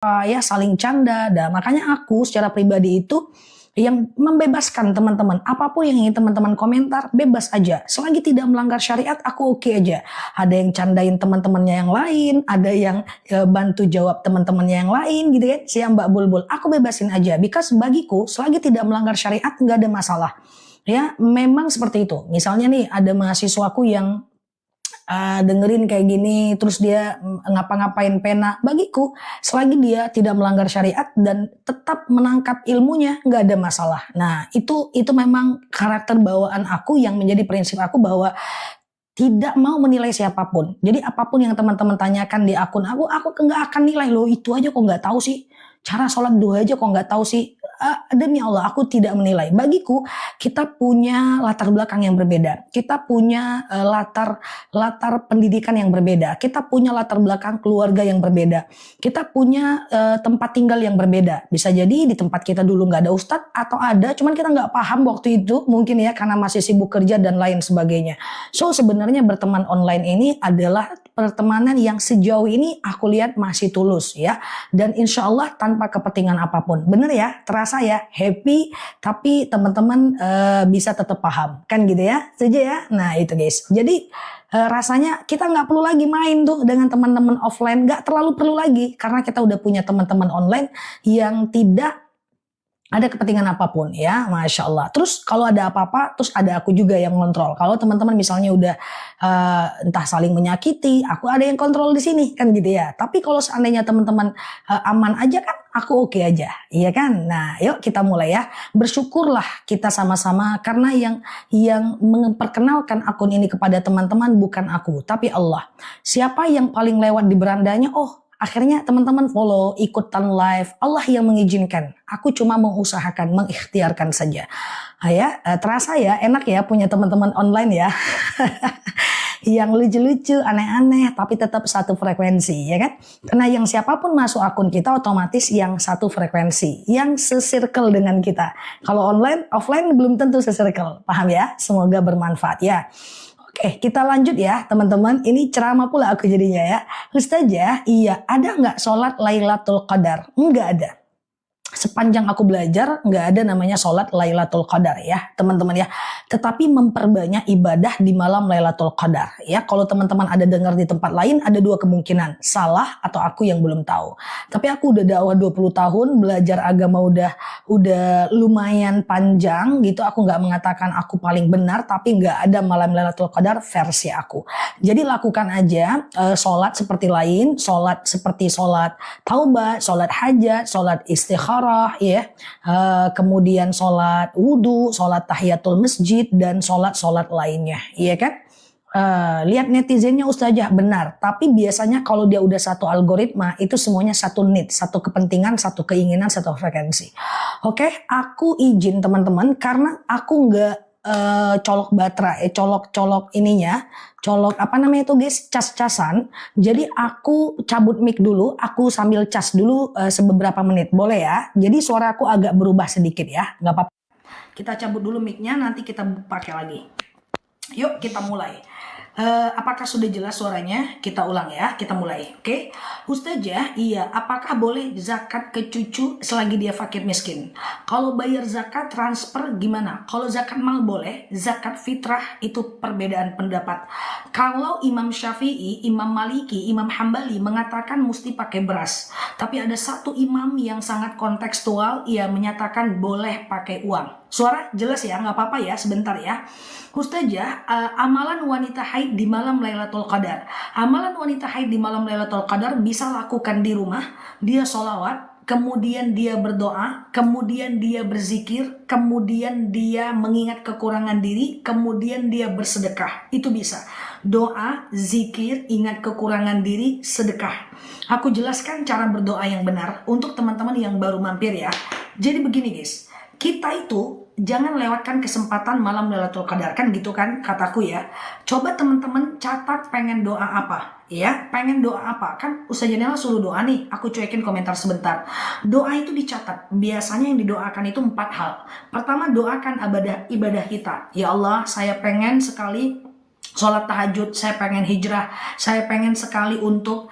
ya saling canda. Dan makanya aku secara pribadi itu yang membebaskan teman-teman. Apapun yang ingin teman-teman komentar, bebas aja. Selagi tidak melanggar syariat, aku oke aja. Ada yang candain teman-temannya yang lain, ada yang bantu jawab teman-temannya yang lain gitu kan. Si Mbak Bulbul, aku bebasin aja. Because bagiku, selagi tidak melanggar syariat, nggak ada masalah. Ya, memang seperti itu. Misalnya nih, ada mahasiswaku yang dengerin kayak gini, terus dia ngapa-ngapain pena, bagiku selagi dia tidak melanggar syariat dan tetap menangkap ilmunya, nggak ada masalah. Nah itu memang karakter bawaan aku yang menjadi prinsip aku bahwa tidak mau menilai siapapun. Jadi apapun yang teman-teman tanyakan di akun aku nggak akan nilai. Loh itu aja kok nggak tahu sih, cara sholat duha aja kok nggak tahu sih. Demi Allah aku tidak menilai. Bagiku kita punya latar belakang yang berbeda, kita punya latar pendidikan yang berbeda, kita punya latar belakang keluarga yang berbeda, kita punya tempat tinggal yang berbeda. Bisa jadi di tempat kita dulu nggak ada ustadz atau ada, cuman kita nggak paham waktu itu mungkin ya karena masih sibuk kerja dan lain sebagainya. So sebenarnya berteman online ini adalah pertemanan yang sejauh ini aku lihat masih tulus ya, dan insya Allah tanpa kepentingan apapun. Bener ya, terasa ya, happy, tapi teman-teman bisa tetap paham kan gitu ya, setuju ya. Nah itu guys, jadi rasanya kita nggak perlu lagi main tuh dengan teman-teman offline, nggak terlalu perlu lagi karena kita udah punya teman-teman online yang tidak ada kepentingan apapun ya, Masya Allah. Terus kalau ada apa-apa, terus ada aku juga yang kontrol. Kalau teman-teman misalnya udah entah saling menyakiti, aku ada yang kontrol di sini kan gitu ya. Tapi kalau seandainya teman-teman aman aja kan, aku oke aja, iya kan? Nah, yuk kita mulai ya. Bersyukurlah kita sama-sama karena yang memperkenalkan akun ini kepada teman-teman bukan aku, tapi Allah. Siapa yang paling lewat di berandanya? Oh, akhirnya teman-teman follow, ikutan live, Allah yang mengizinkan. Aku cuma mengusahakan, mengikhtiarkan saja. Ya, terasa ya, enak ya punya teman-teman online ya. Yang lucu-lucu, aneh-aneh, tapi tetap satu frekuensi, ya kan? Karena yang siapapun masuk akun kita otomatis yang satu frekuensi, yang se-circle dengan kita. Kalau online, offline belum tentu se-circle, paham ya? Semoga bermanfaat ya. Oke, kita lanjut ya teman-teman. Ini ceramah pula aku jadinya ya. Ustazah, iya ada nggak sholat Lailatul Qadar? Nggak ada. Sepanjang aku belajar nggak ada namanya sholat Lailatul Qadar ya teman-teman ya. Tetapi memperbanyak ibadah di malam Lailatul Qadar ya. Kalau teman-teman ada dengar di tempat lain ada dua kemungkinan, salah atau aku yang belum tahu. Tapi aku udah dakwah 20 tahun, belajar agama udah lumayan panjang gitu. Aku nggak mengatakan aku paling benar, tapi nggak ada malam Lailatul Qadar versi aku. Jadi lakukan aja sholat seperti lain, sholat seperti sholat taubat, sholat hajat, sholat istikharah ya, kemudian sholat wudhu, sholat tahiyatul masjid dan sholat lainnya, iya kan? Lihat netizennya Ustazah benar, tapi biasanya kalau dia udah satu algoritma itu semuanya satu need, satu kepentingan, satu keinginan, satu frekuensi. Oke, aku izin teman-teman karena aku nggak colok baterai, colok ininya, colok apa namanya itu guys, cas-casan. Jadi aku cabut mic dulu, aku sambil cas dulu sebeberapa menit, boleh ya? Jadi suara aku agak berubah sedikit ya, nggak apa-apa. Kita cabut dulu mic-nya, nanti kita pakai lagi. Yuk kita mulai. Apakah sudah jelas suaranya? Kita ulang ya, kita mulai. Oke, Ustazah, iya. Apakah boleh zakat ke cucu selagi dia fakir miskin? Kalau bayar zakat transfer gimana? Kalau zakat mal boleh, zakat fitrah itu perbedaan pendapat. Kalau Imam Syafi'i, Imam Maliki, Imam Hambali mengatakan mesti pakai beras. Tapi ada satu imam yang sangat kontekstual, ia menyatakan boleh pakai uang. Suara jelas ya, nggak apa-apa ya, sebentar ya. Ustazah, amalan wanita haid di malam Lailatul Qadar. Amalan wanita haid di malam Lailatul Qadar bisa lakukan di rumah. Dia sholawat, kemudian dia berdoa, kemudian dia berzikir, kemudian dia mengingat kekurangan diri, kemudian dia bersedekah. Itu bisa. Doa, zikir, ingat kekurangan diri, sedekah. Aku jelaskan cara berdoa yang benar untuk teman-teman yang baru mampir ya. Jadi begini guys, kita itu jangan lewatkan kesempatan malam Lailatul Qadar, kan gitu kan kataku ya. Coba teman-teman catat pengen doa apa ya, pengen doa apa, kan Ustazah Nela suruh doa nih, aku cuekin komentar sebentar. Doa itu dicatat, biasanya yang didoakan itu 4 hal. Pertama, doakan ibadah kita. Ya Allah, saya pengen sekali sholat tahajud, saya pengen hijrah, saya pengen sekali untuk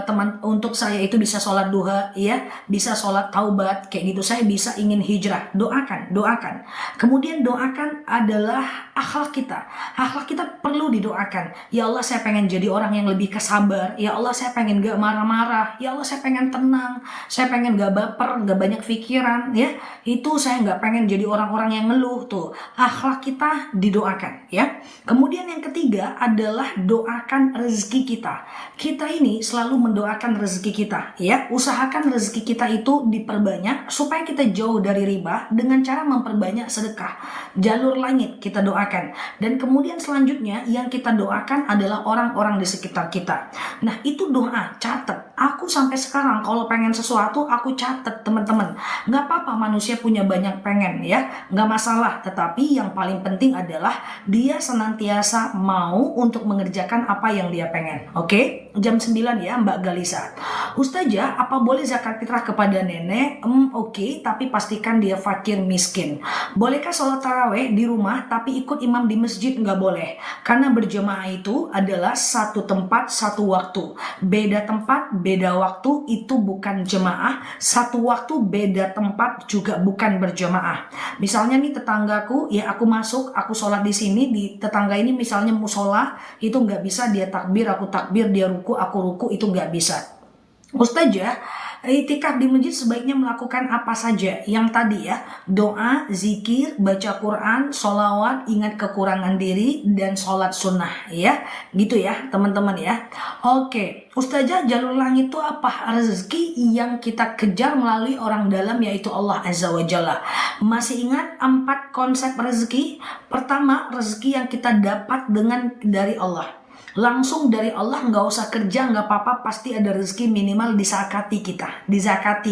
teman, untuk saya itu bisa sholat duha, ya, bisa sholat taubat, kayak gitu. Saya bisa ingin hijrah, doakan, doakan. Kemudian doakan adalah akhlak kita. Akhlak kita perlu didoakan. Ya Allah, saya pengen jadi orang yang lebih kesabar. Ya Allah, saya pengen gak marah-marah. Ya Allah, saya pengen tenang. Saya pengen gak baper, gak banyak pikiran, ya. Itu saya gak pengen jadi orang-orang yang ngeluh tuh. Akhlak kita didoakan, ya. Kemudian yang ketiga adalah doakan rezeki kita. Kita ini selalu mendoakan rezeki kita, ya. Usahakan rezeki kita itu diperbanyak supaya kita jauh dari riba dengan cara memperbanyak sedekah. Jalur langit kita doakan. Dan kemudian selanjutnya yang kita doakan adalah orang-orang di sekitar kita. Nah, itu doa, catat. Aku sampai sekarang kalau pengen sesuatu aku catat, teman-teman. Nggak apa-apa manusia punya banyak pengen, ya, nggak masalah. Tetapi yang paling penting adalah dia senantiasa mau untuk mengerjakan apa yang dia pengen. Oke? Jam 9 ya Mbak Galisa. Ustazah, apa boleh zakat fitrah kepada nenek? Oke, tapi pastikan dia fakir miskin. Bolehkah sholat taraweh di rumah tapi ikut imam di masjid? Nggak boleh. Karena berjamaah itu adalah satu tempat, satu waktu. Beda tempat, beda waktu, itu bukan jemaah. Satu waktu, beda tempat, juga bukan berjamaah. Misalnya nih tetanggaku, ya aku masuk, aku sholat di sini, di tetangga ini misalnya musola, itu nggak bisa dia takbir, aku takbir, dia ruku, aku ruku, itu nggak bisa. Ustazah, itikaf di masjid sebaiknya melakukan apa saja? Yang tadi ya, doa, zikir, baca Quran, sholawat, ingat kekurangan diri, dan sholat sunnah, ya. Gitu ya teman-teman ya. Oke, Ustazah, jalur langit itu apa? Rezeki yang kita kejar melalui orang dalam, yaitu Allah Azza wa Jalla. Masih ingat 4 konsep rezeki? Pertama, rezeki yang kita dapat dari Allah. Langsung dari Allah, nggak usah kerja, nggak apa-apa, pasti ada rezeki minimal dizakati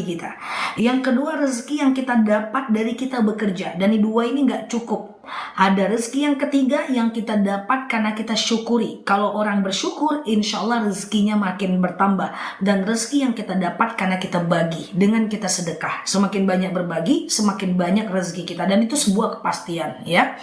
kita. Yang kedua, rezeki yang kita dapat dari kita bekerja, dan di dua ini nggak cukup. Ada rezeki yang ketiga yang kita dapat karena kita syukuri. Kalau orang bersyukur, insya Allah rezekinya makin bertambah. Dan rezeki yang kita dapat karena kita bagi, dengan kita sedekah. Semakin banyak berbagi, semakin banyak rezeki kita, dan itu sebuah kepastian, ya.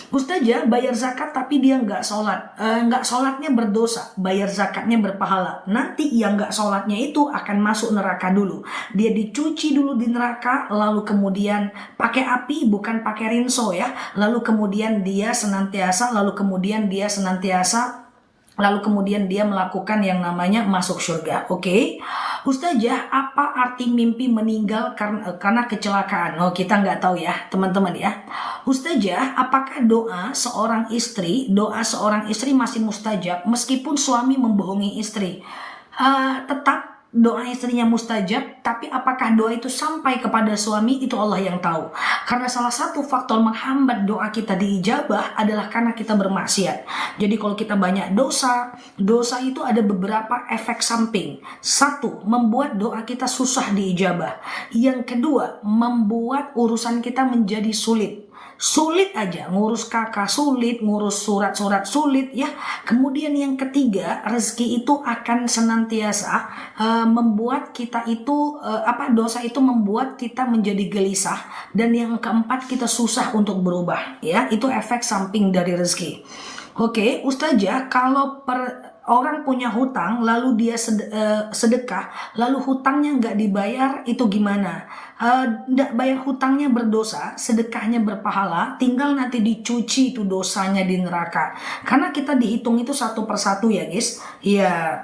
Ustazah, bayar zakat tapi dia nggak sholat, nggak sholatnya berdosa, bayar zakatnya berpahala. Nanti yang nggak sholatnya itu akan masuk neraka dulu. Dia dicuci dulu di neraka, lalu kemudian pakai api, bukan pakai rinso ya. Lalu kemudian dia senantiasa melakukan yang namanya masuk surga. Oke? Ustazah, apa arti mimpi meninggal karena kecelakaan? Oh, kita nggak tahu ya teman-teman ya. Ustazah, apakah doa seorang istri masih mustajab meskipun suami membohongi istri? Tetap doa istrinya mustajab, tapi apakah doa itu sampai kepada suami, itu Allah yang tahu. Karena salah satu faktor menghambat doa kita diijabah adalah karena kita bermaksiat. Jadi kalau kita banyak dosa itu ada beberapa efek samping. Satu, membuat doa kita susah diijabah. Yang kedua, membuat urusan kita menjadi sulit aja, ngurus kakak sulit, ngurus surat-surat sulit ya. Kemudian yang ketiga, rezeki itu akan senantiasa membuat kita itu dosa itu membuat kita menjadi gelisah, dan yang keempat, kita susah untuk berubah ya. Itu efek samping dari rezeki. Oke, Ustazah, kalau orang punya hutang lalu dia sedekah, lalu hutangnya nggak dibayar, itu gimana? Nggak bayar hutangnya berdosa, sedekahnya berpahala, tinggal nanti dicuci itu dosanya di neraka. Karena kita dihitung itu satu persatu ya guys. Ya,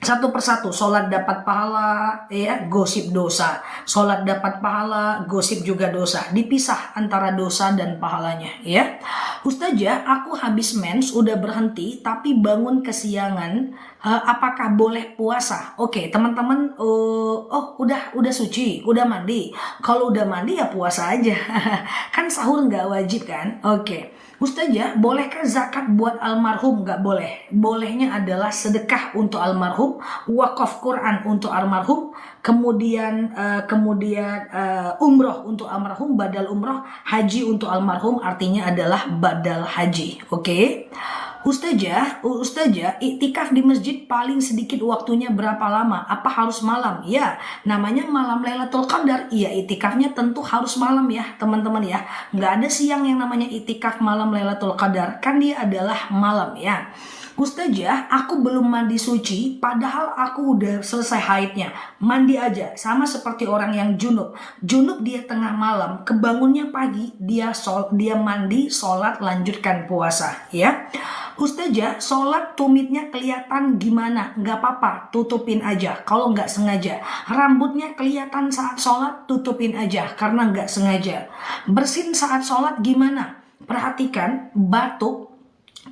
satu persatu. Sholat dapat pahala, ya, gosip dosa. Sholat dapat pahala, gosip juga dosa. Dipisah antara dosa dan pahalanya, ya. Ustazah, aku habis mens, udah berhenti, tapi bangun kesiangan. Apakah boleh puasa? Oke, teman-teman, udah suci, udah mandi. Kalau udah mandi ya puasa aja. Kan sahur nggak wajib kan? Oke. Ustazah, bolehkah zakat buat almarhum? Nggak boleh. Bolehnya adalah sedekah untuk almarhum, wakaf Quran untuk almarhum, kemudian umroh untuk almarhum, badal umroh, haji untuk almarhum, artinya adalah badal haji. Oke? Ustazah, iktikaf di masjid paling sedikit waktunya berapa lama? Apa harus malam? Ya, namanya malam Lailatul Qadar. Iya, iktikafnya tentu harus malam ya, teman-teman ya. Nggak ada siang yang namanya iktikaf malam Lailatul Qadar. Kan dia adalah malam ya. Ustazah, aku belum mandi suci, padahal aku udah selesai haidnya. Mandi aja, sama seperti orang yang junub. Junub dia tengah malam, kebangunnya pagi, dia mandi, sholat, lanjutkan puasa. Ya, Ustazah, sholat tumitnya kelihatan gimana? Nggak apa-apa, tutupin aja. Kalau nggak sengaja, rambutnya kelihatan saat sholat, tutupin aja karena nggak sengaja. Bersin saat sholat gimana? Perhatikan batuk,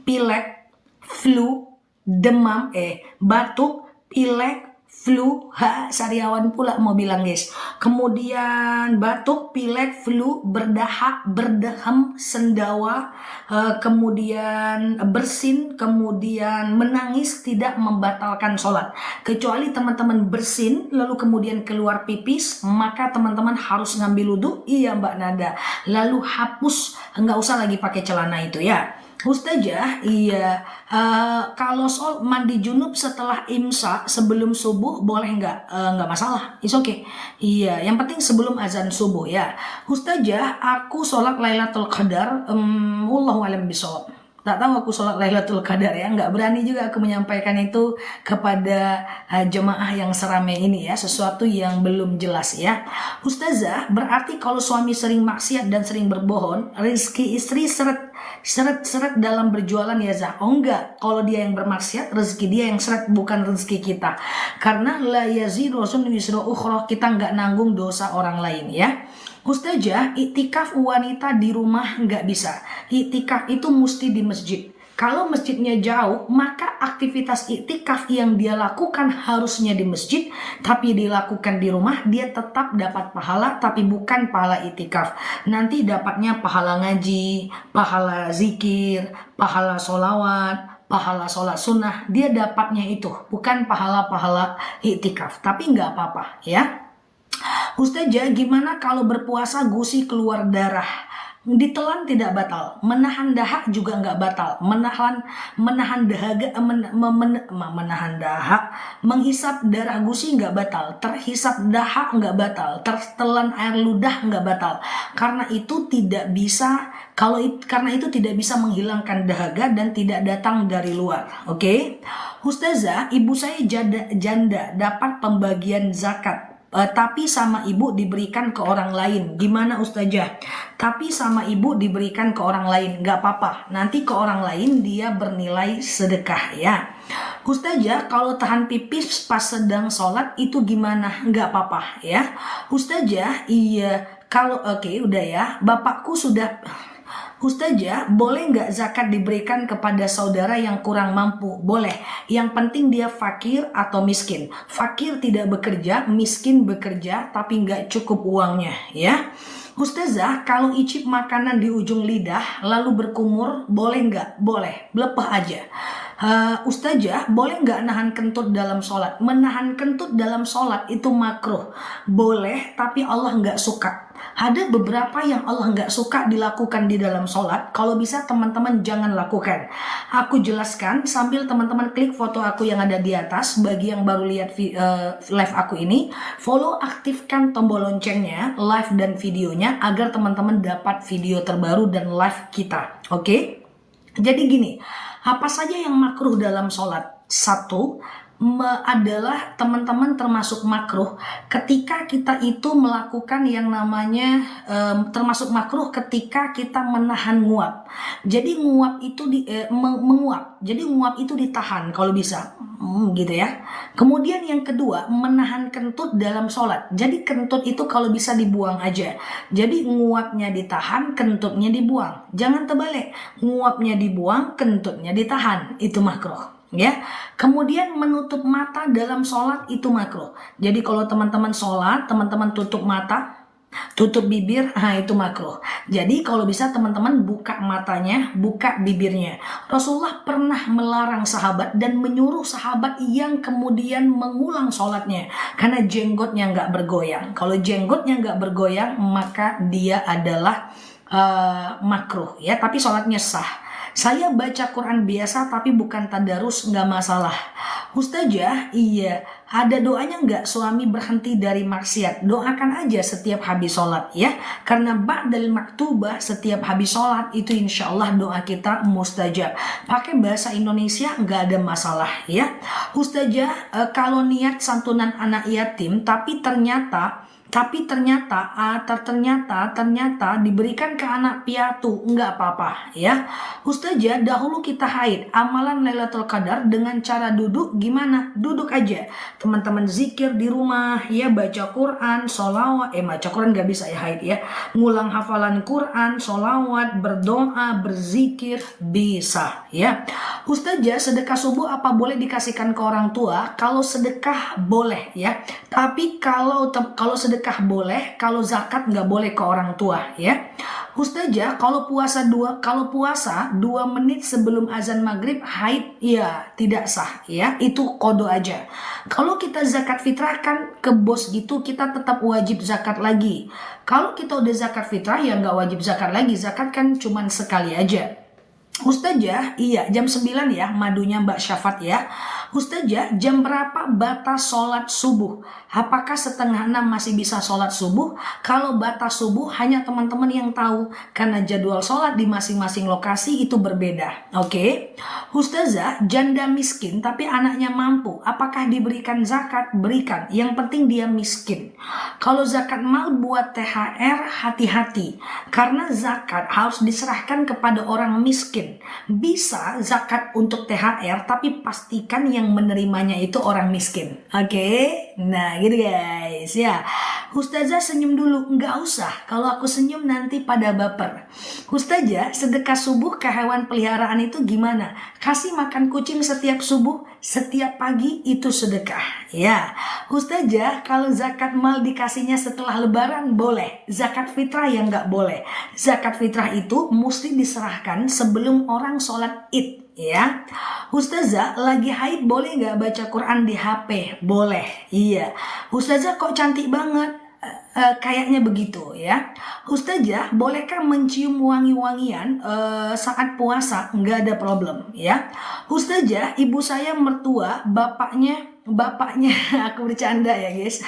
pilek, flu, demam, batuk, pilek, flu, sariawan pula mau bilang guys. Kemudian batuk, pilek, flu, berdahak, berdeham, sendawa, kemudian bersin, kemudian menangis tidak membatalkan sholat. Kecuali teman-teman bersin, lalu kemudian keluar pipis, maka teman-teman harus ngambil wudhu, iya Mbak Nada. Lalu hapus, nggak usah lagi pakai celana itu ya. Ustazah, iya, kalau soal mandi junub setelah imsak sebelum subuh boleh nggak masalah, it's okay. Iya, yang penting sebelum azan subuh ya. Ustazah, aku sholat Lailatul Qadar, wallahu a'lam bishawab. Tak tahu aku sholat Lailatul Qadar ya, nggak berani juga aku menyampaikan itu kepada jemaah yang seramai ini ya, sesuatu yang belum jelas ya. Ustazah, berarti kalau suami sering maksiat dan sering berbohong, rezeki istri seret dalam berjualan ya Zah? Oh enggak, kalau dia yang bermaksiat rezeki dia yang seret, bukan rezeki kita. Karena la yazidu wisra ukhra, kita nggak nanggung dosa orang lain ya. Ustazah, iktikaf wanita di rumah nggak bisa. Iktikaf itu mesti di masjid. Kalau masjidnya jauh, maka aktivitas iktikaf yang dia lakukan harusnya di masjid, tapi dilakukan di rumah, dia tetap dapat pahala, tapi bukan pahala iktikaf. Nanti dapatnya pahala ngaji, pahala zikir, pahala sholawat, pahala sholat sunnah, dia dapatnya itu, bukan pahala-pahala iktikaf. Tapi nggak apa-apa ya. Ustazah, gimana kalau berpuasa gusi keluar darah? Ditelan tidak batal, menahan dahak juga nggak batal, menahan dahaga, menahan dahak, menghisap darah gusi nggak batal, terhisap dahak nggak batal, tertelan air ludah nggak batal, karena itu tidak bisa karena itu tidak bisa menghilangkan dahaga dan tidak datang dari luar. Oke. Ustazah, ibu saya janda dapat pembagian zakat. Tapi sama ibu diberikan ke orang lain. Gimana Ustazah? Tapi sama ibu diberikan ke orang lain, nggak apa-apa. Nanti ke orang lain dia bernilai sedekah ya. Ustazah, kalau tahan pipis pas sedang sholat itu gimana? Nggak apa-apa ya. Ustazah, iya. Kalau udah ya. Bapakku sudah. Ustazah, boleh nggak zakat diberikan kepada saudara yang kurang mampu? Boleh. Yang penting dia fakir atau miskin. Fakir tidak bekerja, miskin bekerja, tapi nggak cukup uangnya, ya. Ustazah, kalau icip makanan di ujung lidah lalu berkumur, boleh nggak? Boleh, belepah aja. Ustazah, boleh nggak nahan kentut dalam sholat? Menahan kentut dalam sholat itu makruh. Boleh, tapi Allah nggak suka. Ada beberapa yang Allah nggak suka dilakukan di dalam sholat. Kalau bisa teman-teman jangan lakukan. Aku jelaskan sambil teman-teman klik foto aku yang ada di atas. Bagi yang baru lihat live aku ini, follow, aktifkan tombol loncengnya, live dan videonya, agar teman-teman dapat video terbaru dan live kita. Oke? Jadi gini, apa saja yang makruh dalam sholat? Satu, adalah teman-teman termasuk makruh ketika kita itu melakukan yang namanya termasuk makruh ketika kita menahan nguap. Jadi nguap itu menguap. Jadi nguap itu ditahan kalau bisa. Gitu ya. Kemudian yang kedua, menahan kentut dalam sholat. Jadi kentut itu kalau bisa dibuang aja. Jadi nguapnya ditahan, kentutnya dibuang. Jangan terbalik. Nguapnya dibuang, kentutnya ditahan. Itu makruh. Ya, kemudian menutup mata dalam sholat itu makruh. Jadi kalau teman-teman sholat, teman-teman tutup mata, tutup bibir, itu makruh. Jadi kalau bisa teman-teman buka matanya, buka bibirnya. Rasulullah pernah melarang sahabat dan menyuruh sahabat yang kemudian mengulang sholatnya karena jenggotnya nggak bergoyang. Kalau jenggotnya nggak bergoyang, maka dia adalah makruh ya, tapi sholatnya sah. Saya baca Quran biasa tapi bukan tadarus, nggak masalah. Ustazah, iya, Ada doanya nggak suami berhenti dari maksiat? Doakan aja setiap habis sholat ya. Karena ba'dal maktubah, setiap habis sholat itu insya Allah doa kita mustajab. Pakai bahasa Indonesia nggak ada masalah ya. Ustazah, kalau niat santunan anak yatim tapi ternyata diberikan ke anak piatu, nggak apa-apa ya. Ustazah, dahulu kita haid, amalan Lailatul Qadar dengan cara duduk gimana? Duduk aja, teman-teman zikir di rumah ya, baca Quran, sholawat, baca Quran nggak bisa ya haid ya, ngulang hafalan Quran, sholawat, berdoa, berzikir bisa ya. Ustazah, sedekah subuh apa boleh dikasihkan ke orang tua? Kalau sedekah boleh ya, tapi kalau sedekah boleh, kalau zakat nggak boleh ke orang tua ya. Ustazah, kalau puasa 2 menit sebelum azan maghrib haid ya tidak sah ya, itu kodo aja. Kalau kita zakat fitrah kan ke bos gitu, kita tetap wajib zakat lagi. Kalau kita udah zakat fitrah ya nggak wajib zakat lagi, zakat kan cuman sekali aja. Ustazah, iya jam 9 ya madunya Mbak Syafat ya. Ustazah, jam berapa batas sholat subuh? Apakah setengah 6 masih bisa sholat subuh? Kalau batas subuh hanya teman-teman yang tahu, karena jadwal sholat di masing-masing lokasi itu berbeda. Oke? Ustazah, janda miskin tapi anaknya mampu, apakah diberikan zakat? Berikan, yang penting dia miskin. Kalau zakat mal buat THR, hati-hati, karena zakat harus diserahkan kepada orang miskin. Bisa zakat untuk THR, tapi pastikan yang menerimanya itu orang miskin. Oke? Nah gitu guys ya. Ustazah senyum dulu, nggak usah, kalau aku senyum nanti pada baper. Ustazah, sedekah subuh ke hewan peliharaan itu gimana? Kasih makan kucing setiap subuh, setiap pagi itu sedekah ya. Ustazah, kalau zakat mal dikasihnya setelah lebaran boleh, zakat fitrah yang nggak boleh. Zakat fitrah itu mesti diserahkan sebelum orang sholat id ya. Ustazah, lagi haid boleh nggak baca Quran di HP? Boleh, iya. Ustazah kok cantik banget? Kayaknya begitu ya. Ustazah, bolehkah mencium wangi-wangian saat puasa? Nggak ada problem ya. Ustazah, ibu saya mertua, bapaknya aku bercanda ya guys.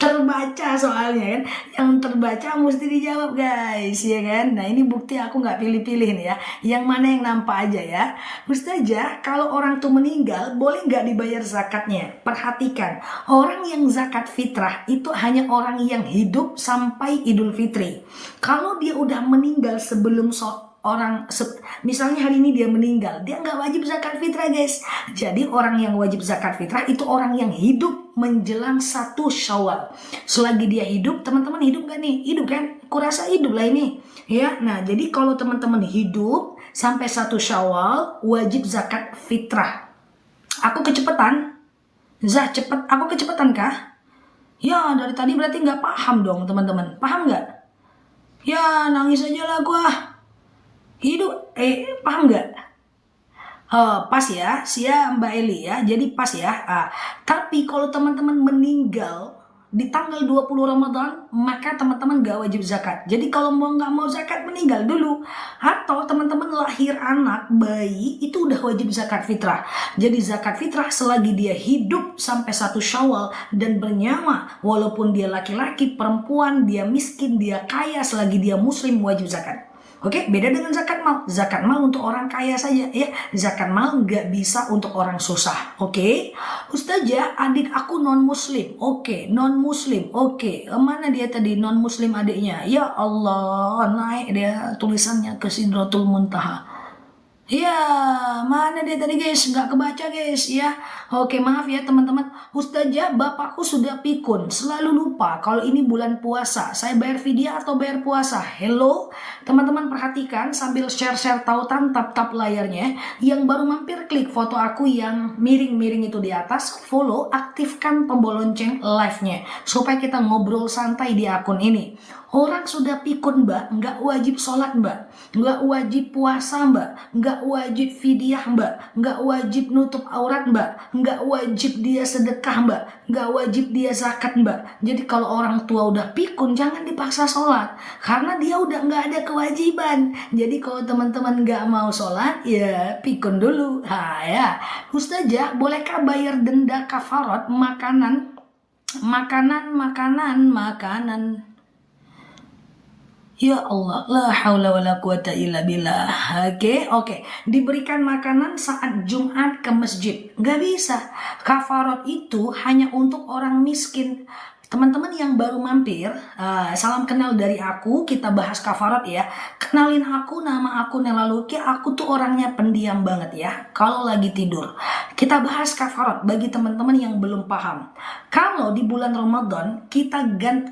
Terbaca soalnya kan, yang terbaca mesti dijawab guys ya kan. Nah ini bukti aku nggak pilih-pilih nih ya, yang mana yang nampak aja ya. Ustazah, kalau orang tuh meninggal boleh nggak dibayar zakatnya? Perhatikan, orang yang zakat fitrah itu hanya orang yang hidup sampai Idul Fitri. Kalau dia udah meninggal sebelum misalnya hari ini dia meninggal, dia nggak wajib zakat fitrah guys. Jadi orang yang wajib zakat fitrah itu orang yang hidup menjelang 1 Syawal. Selagi dia hidup, teman-teman hidup gak nih? Hidup kan? Kurasa hidup lah ini ya. Nah jadi kalau teman-teman hidup sampai 1 Syawal wajib zakat fitrah. Aku kecepatan? Aku kecepatan kah? Ya dari tadi berarti nggak paham dong teman-teman. Paham nggak? Ya nangis aja lah gua. Hidup, paham nggak? Pas ya, Mbak Eli ya, jadi pas ya. Tapi kalau teman-teman meninggal di tanggal 20 Ramadan, maka teman-teman gak wajib zakat. Jadi kalau nggak mau zakat, meninggal dulu. Atau teman-teman lahir anak, bayi, itu udah wajib zakat fitrah. Jadi zakat fitrah selagi dia hidup sampai 1 Syawal dan bernyawa, walaupun dia laki-laki, perempuan, dia miskin, dia kaya, selagi dia muslim wajib zakat. Oke, beda dengan zakat mal. Zakat mal untuk orang kaya saja ya. Zakat mal nggak bisa untuk orang susah. Oke. Ustazah, adik aku non muslim. Oke, non muslim. Oke. Mana dia tadi non muslim adiknya? Ya Allah, naik dia tulisannya ke Sidratul Muntaha. Ya, mana dia tadi guys? Nggak kebaca guys ya. Oke, maaf ya teman-teman. Ustazah, bapakku sudah pikun. Selalu lupa kalau ini bulan puasa. Saya bayar vidya atau bayar puasa? Hello? Teman-teman perhatikan sambil share-share tautan tap-tap layarnya. Yang baru mampir klik foto aku yang miring-miring itu di atas. Follow, aktifkan tombol lonceng live-nya. Supaya kita ngobrol santai di akun ini. Orang sudah pikun mbak, nggak wajib sholat mbak, nggak wajib puasa mbak, nggak nggak wajib fidyah mbak, nggak wajib nutup aurat mbak, nggak wajib dia sedekah mbak, nggak wajib dia zakat mbak. Jadi kalau orang tua udah pikun jangan dipaksa sholat, karena dia udah nggak ada kewajiban. Jadi kalau teman-teman nggak mau sholat ya pikun dulu. Ya Ustazah, bolehkah bayar denda kafarat makanan? Ya Allah, la haula wala quwata illa billah. Oke. Diberikan makanan saat Jumat ke masjid. Gak bisa. Kafarat itu hanya untuk orang miskin. Teman-teman yang baru mampir, salam kenal dari aku, kita bahas kafarat ya. Kenalin aku, nama aku Nela Luki, aku tuh orangnya pendiam banget ya. Kalau lagi tidur, kita bahas kafarat bagi teman-teman yang belum paham. Kalau di bulan Ramadan,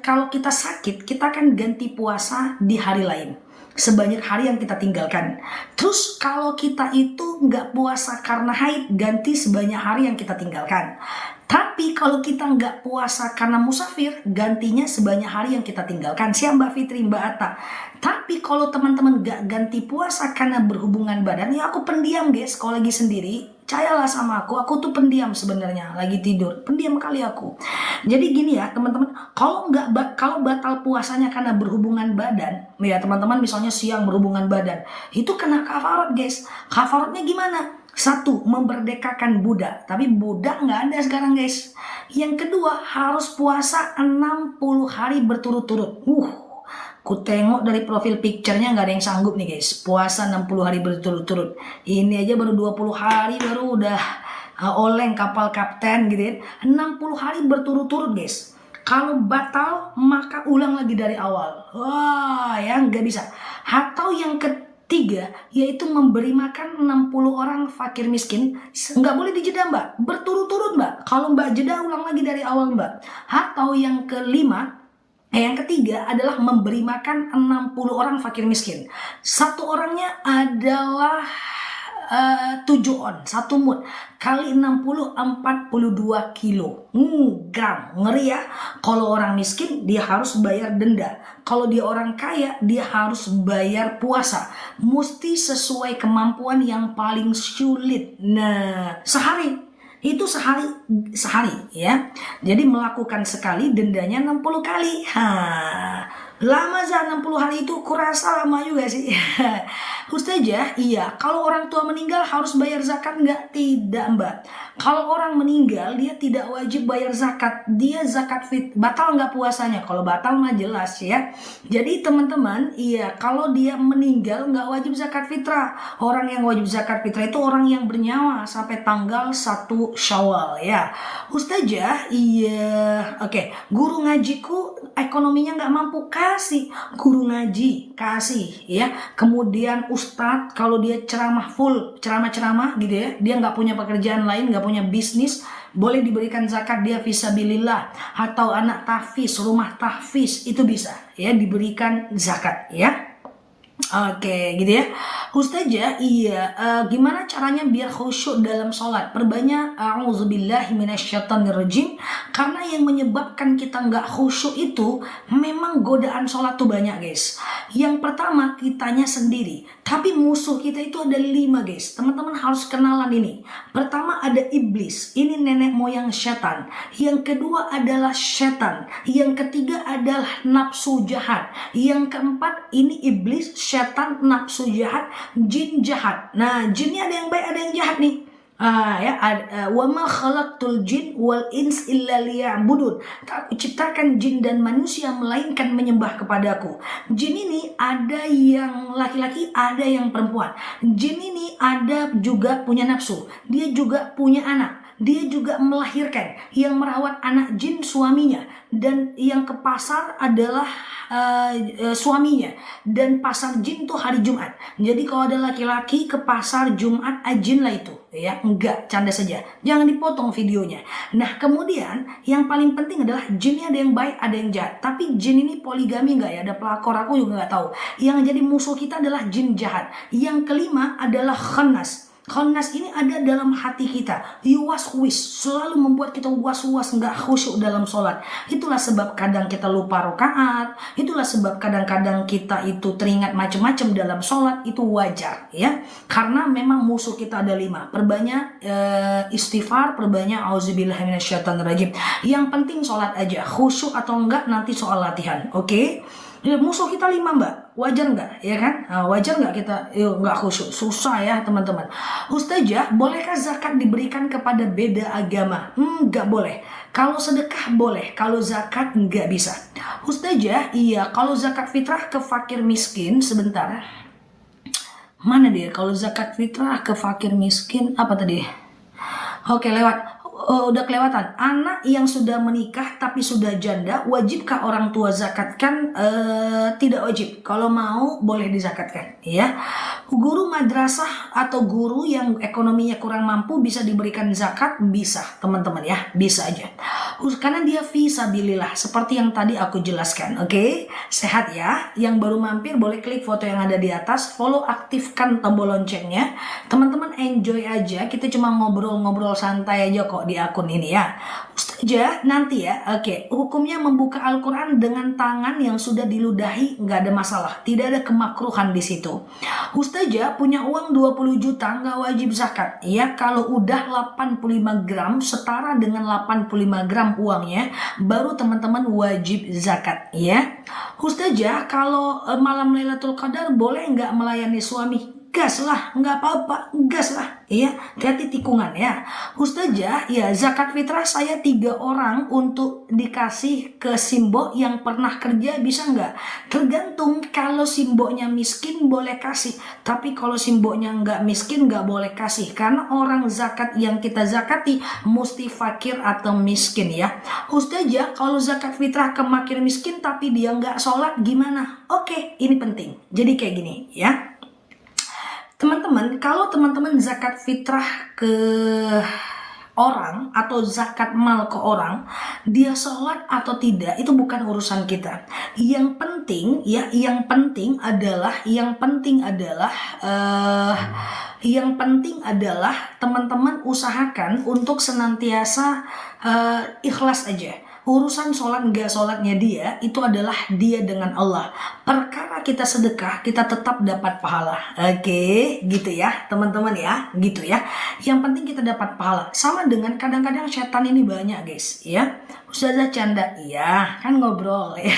kalau kita sakit, kita akan ganti puasa di hari lain. Sebanyak hari yang kita tinggalkan. Terus kalau kita itu nggak puasa karena haid, ganti sebanyak hari yang kita tinggalkan. Tapi kalau kita nggak puasa karena musafir, gantinya sebanyak hari yang kita tinggalkan. Siap Mbak Fitri, Mbak Atta. Tapi kalau teman-teman nggak ganti puasa karena berhubungan badan, ya aku pendiam guys. Kalau lagi sendiri, percayalah sama aku tuh pendiam sebenarnya. Lagi tidur, pendiam kali aku. Jadi gini ya teman-teman, kalau batal puasanya karena berhubungan badan, ya teman-teman misalnya siang berhubungan badan, itu kena kafarat guys. Kafaratnya gimana? Satu, memerdekakan budak. Tapi budak nggak ada sekarang guys. Yang kedua, harus puasa 60 hari berturut-turut. Ku tengok dari profil picture-nya nggak ada yang sanggup nih guys. Puasa 60 hari berturut-turut. Ini aja baru 20 hari baru udah oleng kapal kapten gitu ya. 60 hari berturut-turut guys. Kalau batal maka ulang lagi dari awal. Wah ya nggak bisa. Atau yang ketiga, yaitu memberi makan 60 orang fakir miskin. Nggak boleh dijeda mbak, berturut-turut mbak. Kalau mbak jeda ulang lagi dari awal mbak. Atau yang ketiga adalah memberi makan 60 orang fakir miskin. Satu orangnya adalah 7 on, 1 mut kali 60, 42 kilo gram. Ngeri ya. Kalau orang miskin dia harus bayar denda. Kalau dia orang kaya dia harus bayar puasa. Mesti sesuai kemampuan yang paling sulit. Nah, sehari ya. Jadi melakukan sekali dendanya 60 kali. Lama za 60 hari itu kurasa lama juga sih. Ustazah, iya, kalau orang tua meninggal harus bayar zakat nggak? Tidak mbak. Kalau orang meninggal dia tidak wajib bayar zakat. Dia zakat batal nggak puasanya? Kalau batal mah jelas ya. Jadi teman-teman, iya, kalau dia meninggal nggak wajib zakat fitrah. Orang yang wajib zakat fitrah itu orang yang bernyawa sampai tanggal 1 Syawal ya. Ustazah, iya, oke. Guru ngajiku ekonominya nggak mampu, kasih guru ngaji, kasih ya. Kemudian ustadz kalau dia ceramah gitu ya, dia nggak punya pekerjaan lain, nggak punya bisnis, boleh diberikan zakat, dia fisabilillah. Atau anak tahfiz, rumah tahfiz, itu bisa ya diberikan zakat ya. Oke, gitu ya. Ustazah, iya, gimana caranya biar khusyuk dalam sholat? Perbanyak a'udzubillahi minasyaitonirrajim. Karena yang menyebabkan kita nggak khusyuk itu memang godaan sholat tuh banyak guys. Yang pertama kitanya sendiri, tapi musuh kita itu ada 5 guys. Teman-teman harus kenalan ini. Pertama ada iblis, ini nenek moyang setan. Yang kedua adalah setan. Yang ketiga adalah nafsu jahat. Yang keempat ini iblis, setan, nafsu jahat, jin jahat. Nah, jinnya ada yang baik, ada yang jahat nih. Wa ma khalaqtul jin wal ins illa liya'budun. Aku ciptakan jin dan manusia melainkan menyembah kepadaku. Jin ini ada yang laki-laki, ada yang perempuan. Jin ini ada juga punya nafsu. Dia juga punya anak. Dia juga melahirkan. Yang merawat anak jin suaminya. Dan yang ke pasar adalah suaminya. Dan pasar jin tuh hari Jumat. Jadi kalau ada laki-laki ke pasar Jumat, jin lah itu. Ya, enggak, canda saja. Jangan dipotong videonya. Nah, kemudian yang paling penting adalah jinnya ada yang baik, ada yang jahat. Tapi jin ini poligami enggak ya? Ada pelakor, aku juga enggak tahu. Yang jadi musuh kita adalah jin jahat. Yang kelima adalah khannas. Khannas ini ada dalam hati kita, yuwas-wis, selalu membuat kita was-was, nggak khusyuk dalam sholat. Itulah sebab kadang kita lupa rakaat, itulah sebab kadang-kadang kita itu teringat macam-macam dalam sholat. Itu wajar ya, karena memang musuh kita ada 5. Perbanyak istighfar, perbanyak auzubillahiminasyaitonirrajim. Yang penting sholat aja, khusyuk atau enggak nanti soal latihan, oke? Ya, musuh kita 5 mbak, wajar nggak ya kan? Wajar nggak kita nggak khusyuk? Susah ya teman-teman. Ustazah, bolehkah zakat diberikan kepada beda agama? Nggak boleh. Kalau sedekah boleh, kalau zakat nggak bisa. Ustazah, iya, kalau zakat fitrah ke fakir miskin, sebentar. Mana dia? Kalau zakat fitrah ke fakir miskin, apa tadi? Oke, lewat. Udah kelewatan. Anak yang sudah menikah tapi sudah janda, wajibkah orang tua zakatkan? Tidak wajib. Kalau mau boleh dizakatkan ya. Guru madrasah atau guru yang ekonominya kurang mampu bisa diberikan zakat? Bisa teman-teman ya, bisa aja. Karena dia fisabilillah seperti yang tadi aku jelaskan. Oke, sehat ya. Yang baru mampir boleh klik foto yang ada di atas, follow, aktifkan tombol loncengnya. Teman-teman enjoy aja, kita cuma ngobrol-ngobrol santai aja kok di akun ini ya. Ustazah, nanti ya, oke, hukumnya membuka Al-Quran dengan tangan yang sudah diludahi nggak ada masalah, tidak ada kemakruhan di situ. Ustazah punya uang 20 juta nggak wajib zakat ya. Kalau udah 85 gram setara dengan 85 gram uangnya, baru teman-teman wajib zakat ya. Ustazah, kalau malam Lailatul Qadar boleh nggak melayani suami? Gas lah, nggak apa-apa, gas lah ya, hati tikungan ya. Ustazah, ya zakat fitrah saya 3 orang untuk dikasih ke simbok yang pernah kerja, bisa nggak? Tergantung, kalau simboknya miskin boleh kasih, tapi kalau simboknya nggak miskin nggak boleh kasih, karena orang zakat yang kita zakati mesti fakir atau miskin ya. Ustazah, kalau zakat fitrah ke fakir miskin tapi dia nggak sholat gimana? Oke, ini penting. Jadi kayak gini ya. Teman-teman, kalau teman-teman zakat fitrah ke orang atau zakat mal ke orang, dia sholat atau tidak itu bukan urusan kita. Yang penting ya, yang penting adalah teman-teman usahakan untuk senantiasa ikhlas aja. Urusan sholat nggak sholatnya dia itu adalah dia dengan Allah. Perkara kita sedekah kita tetap dapat pahala. Oke, gitu ya teman-teman ya, gitu ya. Yang penting kita dapat pahala. Sama dengan kadang-kadang setan ini banyak guys ya. Ustazah canda, iya kan ngobrol ya.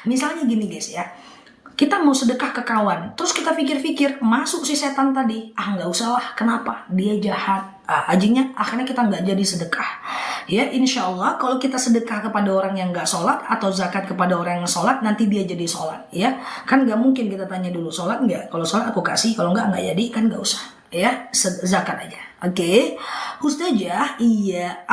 Misalnya gini guys ya, kita mau sedekah ke kawan, terus kita pikir-pikir, masuk si setan tadi, nggak usah lah, kenapa? Dia jahat. Akhirnya kita nggak jadi sedekah. Ya, insya Allah kalau kita sedekah kepada orang yang nggak sholat atau zakat kepada orang yang sholat, nanti dia jadi sholat. Ya, kan nggak mungkin kita tanya dulu sholat nggak? Kalau sholat aku kasih, kalau nggak jadi, kan nggak usah. Ya, zakat aja. Oke, Ustazah, iya,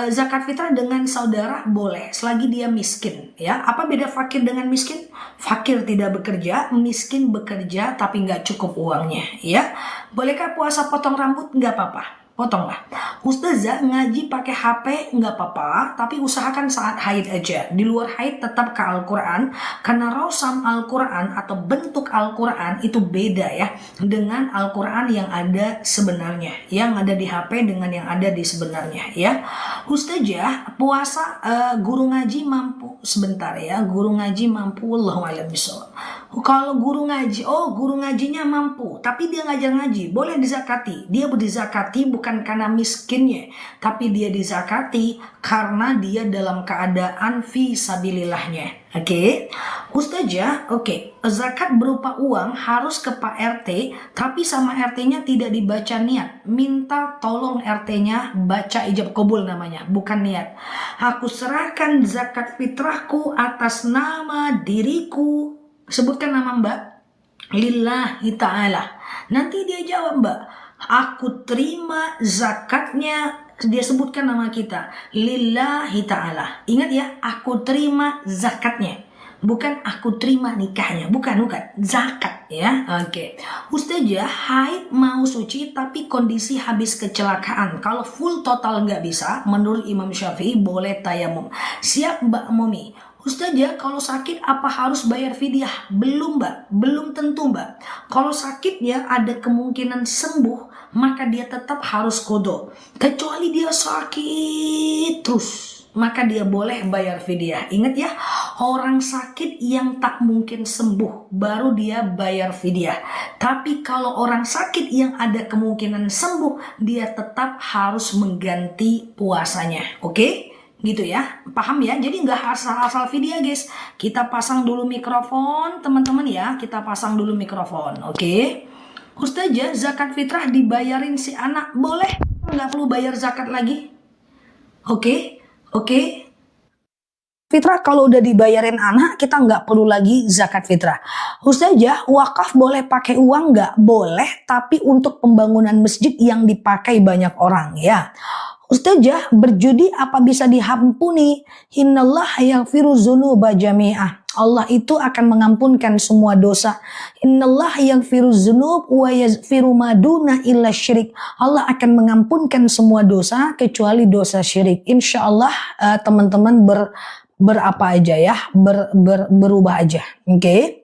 zakat fitrah dengan saudara boleh selagi dia miskin. Ya, apa beda fakir dengan miskin? Fakir tidak bekerja, miskin bekerja tapi nggak cukup uangnya. Ya, bolehkah puasa potong rambut? Nggak apa-apa. Potonglah. Ustazah, ngaji pakai HP nggak apa-apa, tapi usahakan saat haid aja. Di luar haid tetap ke Al-Quran, karena rausam Al-Quran atau bentuk Al-Quran itu beda ya dengan Al-Quran yang ada sebenarnya, yang ada di HP dengan yang ada di sebenarnya ya. Ustazah, puasa guru ngaji mampu, sebentar ya, guru ngaji mampu, wallahu a'lam bishawab. Kalau guru ngaji, guru ngajinya mampu, tapi dia ngajar ngaji, boleh dizakati. Dia dizakati bukan karena miskinnya, tapi dia dizakati karena dia dalam keadaan fisabilillahnya. Oke, Ustazah, zakat berupa uang harus ke Pak RT, tapi sama RT-nya tidak dibaca niat. Minta tolong RT-nya baca ijab kabul namanya, bukan niat. Aku serahkan zakat fitrahku atas nama diriku. Sebutkan nama Mbak. Lillahi ta'ala. Nanti dia jawab Mbak, aku terima zakatnya. Dia sebutkan nama kita, lillahi ta'ala. Ingat ya, aku terima zakatnya, bukan aku terima nikahnya, bukan zakat ya. Oke. Ustazah, haid mau suci tapi kondisi habis kecelakaan, kalau full total nggak bisa, menurut Imam Syafi'i boleh tayamum. Siap Mbak Momi. Ustazah, kalau sakit apa harus bayar fidyah? Belum Mbak, belum tentu Mbak. Kalau sakitnya ada kemungkinan sembuh, maka dia tetap harus qadha. Kecuali dia sakit terus, maka dia boleh bayar fidyah. Ingat ya, orang sakit yang tak mungkin sembuh baru dia bayar fidyah. Tapi kalau orang sakit yang ada kemungkinan sembuh, dia tetap harus mengganti puasanya. Oke? Gitu ya, paham ya? Jadi nggak asal-asal fidyah guys. Kita pasang dulu mikrofon teman-teman ya, kita pasang dulu mikrofon. Oke? Ustazah, zakat fitrah dibayarin si anak boleh? Nggak perlu bayar zakat lagi? Oke? Fitrah kalau udah dibayarin anak, kita nggak perlu lagi zakat fitrah. Ustazah, wakaf boleh pakai uang nggak? Boleh, tapi untuk pembangunan masjid yang dipakai banyak orang ya. Ustazah, berjudi apa bisa diampuni? Innallaha yaghfiru dzunuba jami'ah. Allah itu akan mengampunkan semua dosa. Innallaha yaghfiru dzunub wa yaghfiru ma duna illa syirik. Allah akan mengampunkan semua dosa kecuali dosa syirik. Insyaallah teman-teman berapa aja ya, berubah aja. Oke.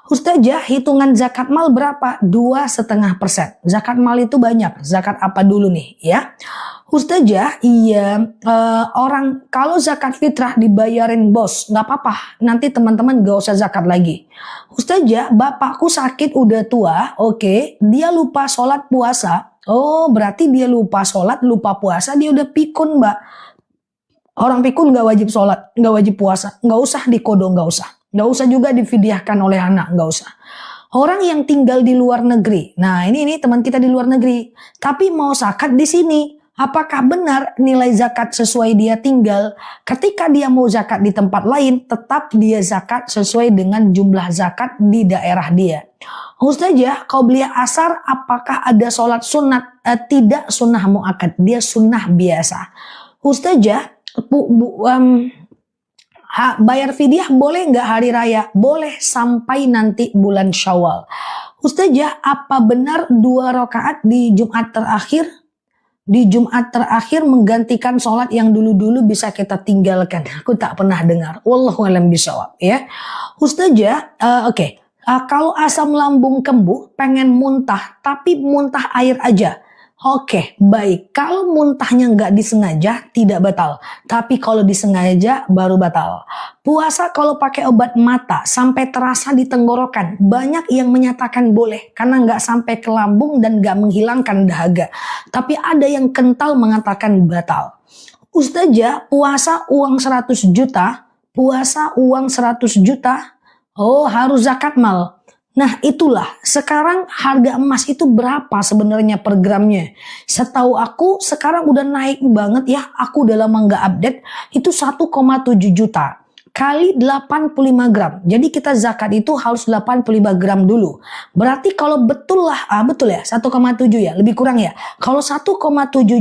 Ustazah, hitungan zakat mal berapa? 2,5%. Zakat mal itu banyak. Zakat apa dulu nih ya? Ustazah, iya, orang kalau zakat fitrah dibayarin bos, nggak apa-apa. Nanti teman-teman gak usah zakat lagi. Ustazah, bapakku sakit udah tua, oke, dia lupa sholat puasa. Oh, berarti dia lupa sholat, lupa puasa, dia udah pikun, mbak. Orang pikun nggak wajib sholat, nggak wajib puasa, nggak usah dikodong, nggak usah. Nggak usah juga difidyahkan oleh anak, nggak usah. Orang yang tinggal di luar negeri, nah ini teman kita di luar negeri, tapi mau zakat di sini. Apakah benar nilai zakat sesuai dia tinggal? Ketika dia mau zakat di tempat lain, tetap dia zakat sesuai dengan jumlah zakat di daerah dia. Ustazah, Qobliyah Asar apakah ada sholat sunat? Tidak sunnah muakkad, dia sunnah biasa. Ustazah, bayar fidyah boleh nggak hari raya? Boleh sampai nanti bulan Syawal. Ustazah, apa benar 2 rakaat di Jumat terakhir? Di Jumat terakhir menggantikan sholat yang dulu-dulu bisa kita tinggalkan. Aku tak pernah dengar. Wallahu a'lam bishawab ya. Ustazah, oke. Kalau asam lambung kambuh, pengen muntah, tapi muntah air aja. Oke, baik. Kalau muntahnya nggak disengaja, tidak batal. Tapi kalau disengaja, baru batal. Puasa kalau pakai obat mata, sampai terasa di tenggorokan. Banyak yang menyatakan boleh, karena nggak sampai ke lambung dan nggak menghilangkan dahaga. Tapi ada yang kental mengatakan batal. Ustazah, puasa uang 100 juta, puasa uang 100 juta, oh harus zakat mal. Nah itulah, sekarang harga emas itu berapa sebenarnya per gramnya? Setahu aku sekarang udah naik banget ya, aku udah lama nggak update, itu 1,7 juta kali 85 gram. Jadi kita zakat itu harus 85 gram dulu. Berarti kalau betul ya 1,7 ya, lebih kurang ya. Kalau 1,7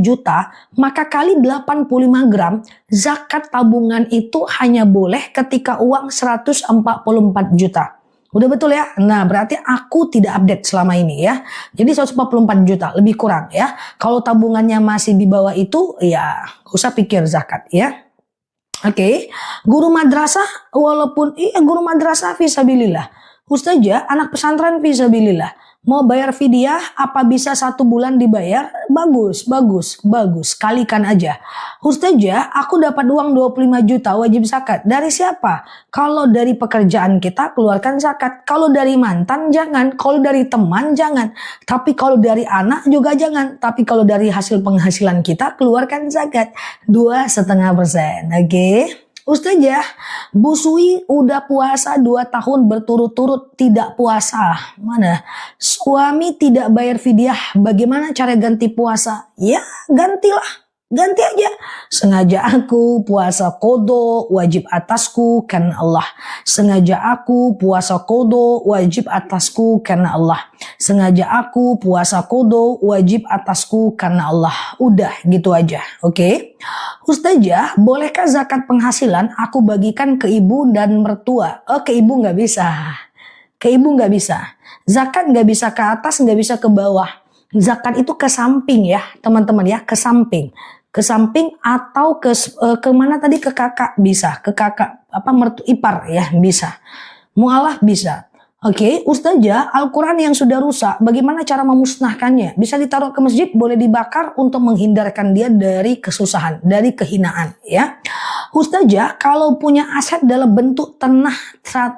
juta, maka kali 85 gram, zakat tabungan itu hanya boleh ketika uang 144 juta. Udah betul ya? Nah berarti aku tidak update selama ini ya. Jadi 144 juta lebih kurang ya. Kalau tabungannya masih di bawah itu ya gak usah pikir zakat ya. Oke. Guru madrasah walaupun guru madrasah fisabilillah. Ustazah anak pesantren fisabilillah. Mau bayar fidyah apa bisa 1 bulan dibayar? Bagus. Kalikan aja. Ustazah, aku dapat uang 25 juta wajib zakat. Dari siapa? Kalau dari pekerjaan kita keluarkan zakat. Kalau dari mantan jangan. Kalau dari teman jangan. Tapi kalau dari anak juga jangan. Tapi kalau dari hasil penghasilan kita keluarkan zakat. 2,5%. Oke. Ustazah, Bu Sui udah puasa 2 tahun berturut-turut tidak puasa. Mana? Suami tidak bayar fidyah. Bagaimana cara ganti puasa? Ya, gantilah. Ganti aja. Sengaja aku puasa qadha wajib atasku karena Allah. Sengaja aku puasa qadha wajib atasku karena Allah. Sengaja aku puasa qadha wajib atasku karena Allah. Udah gitu aja. Oke. Ustazah, bolehkah zakat penghasilan aku bagikan ke ibu dan mertua? Oh, ke ibu nggak bisa. Ke ibu nggak bisa. Zakat nggak bisa ke atas, nggak bisa ke bawah. Zakat itu ke samping ya, teman-teman ya, ke samping. Ke samping atau ke mana tadi, ke kakak bisa, ke kakak mertu ipar ya bisa. Mualah bisa. Oke, Ustazah, Al-Quran yang sudah rusak, bagaimana cara memusnahkannya? Bisa ditaruh ke masjid, boleh dibakar untuk menghindarkan dia dari kesusahan, dari kehinaan, ya. Ustazah, kalau punya aset dalam bentuk tanah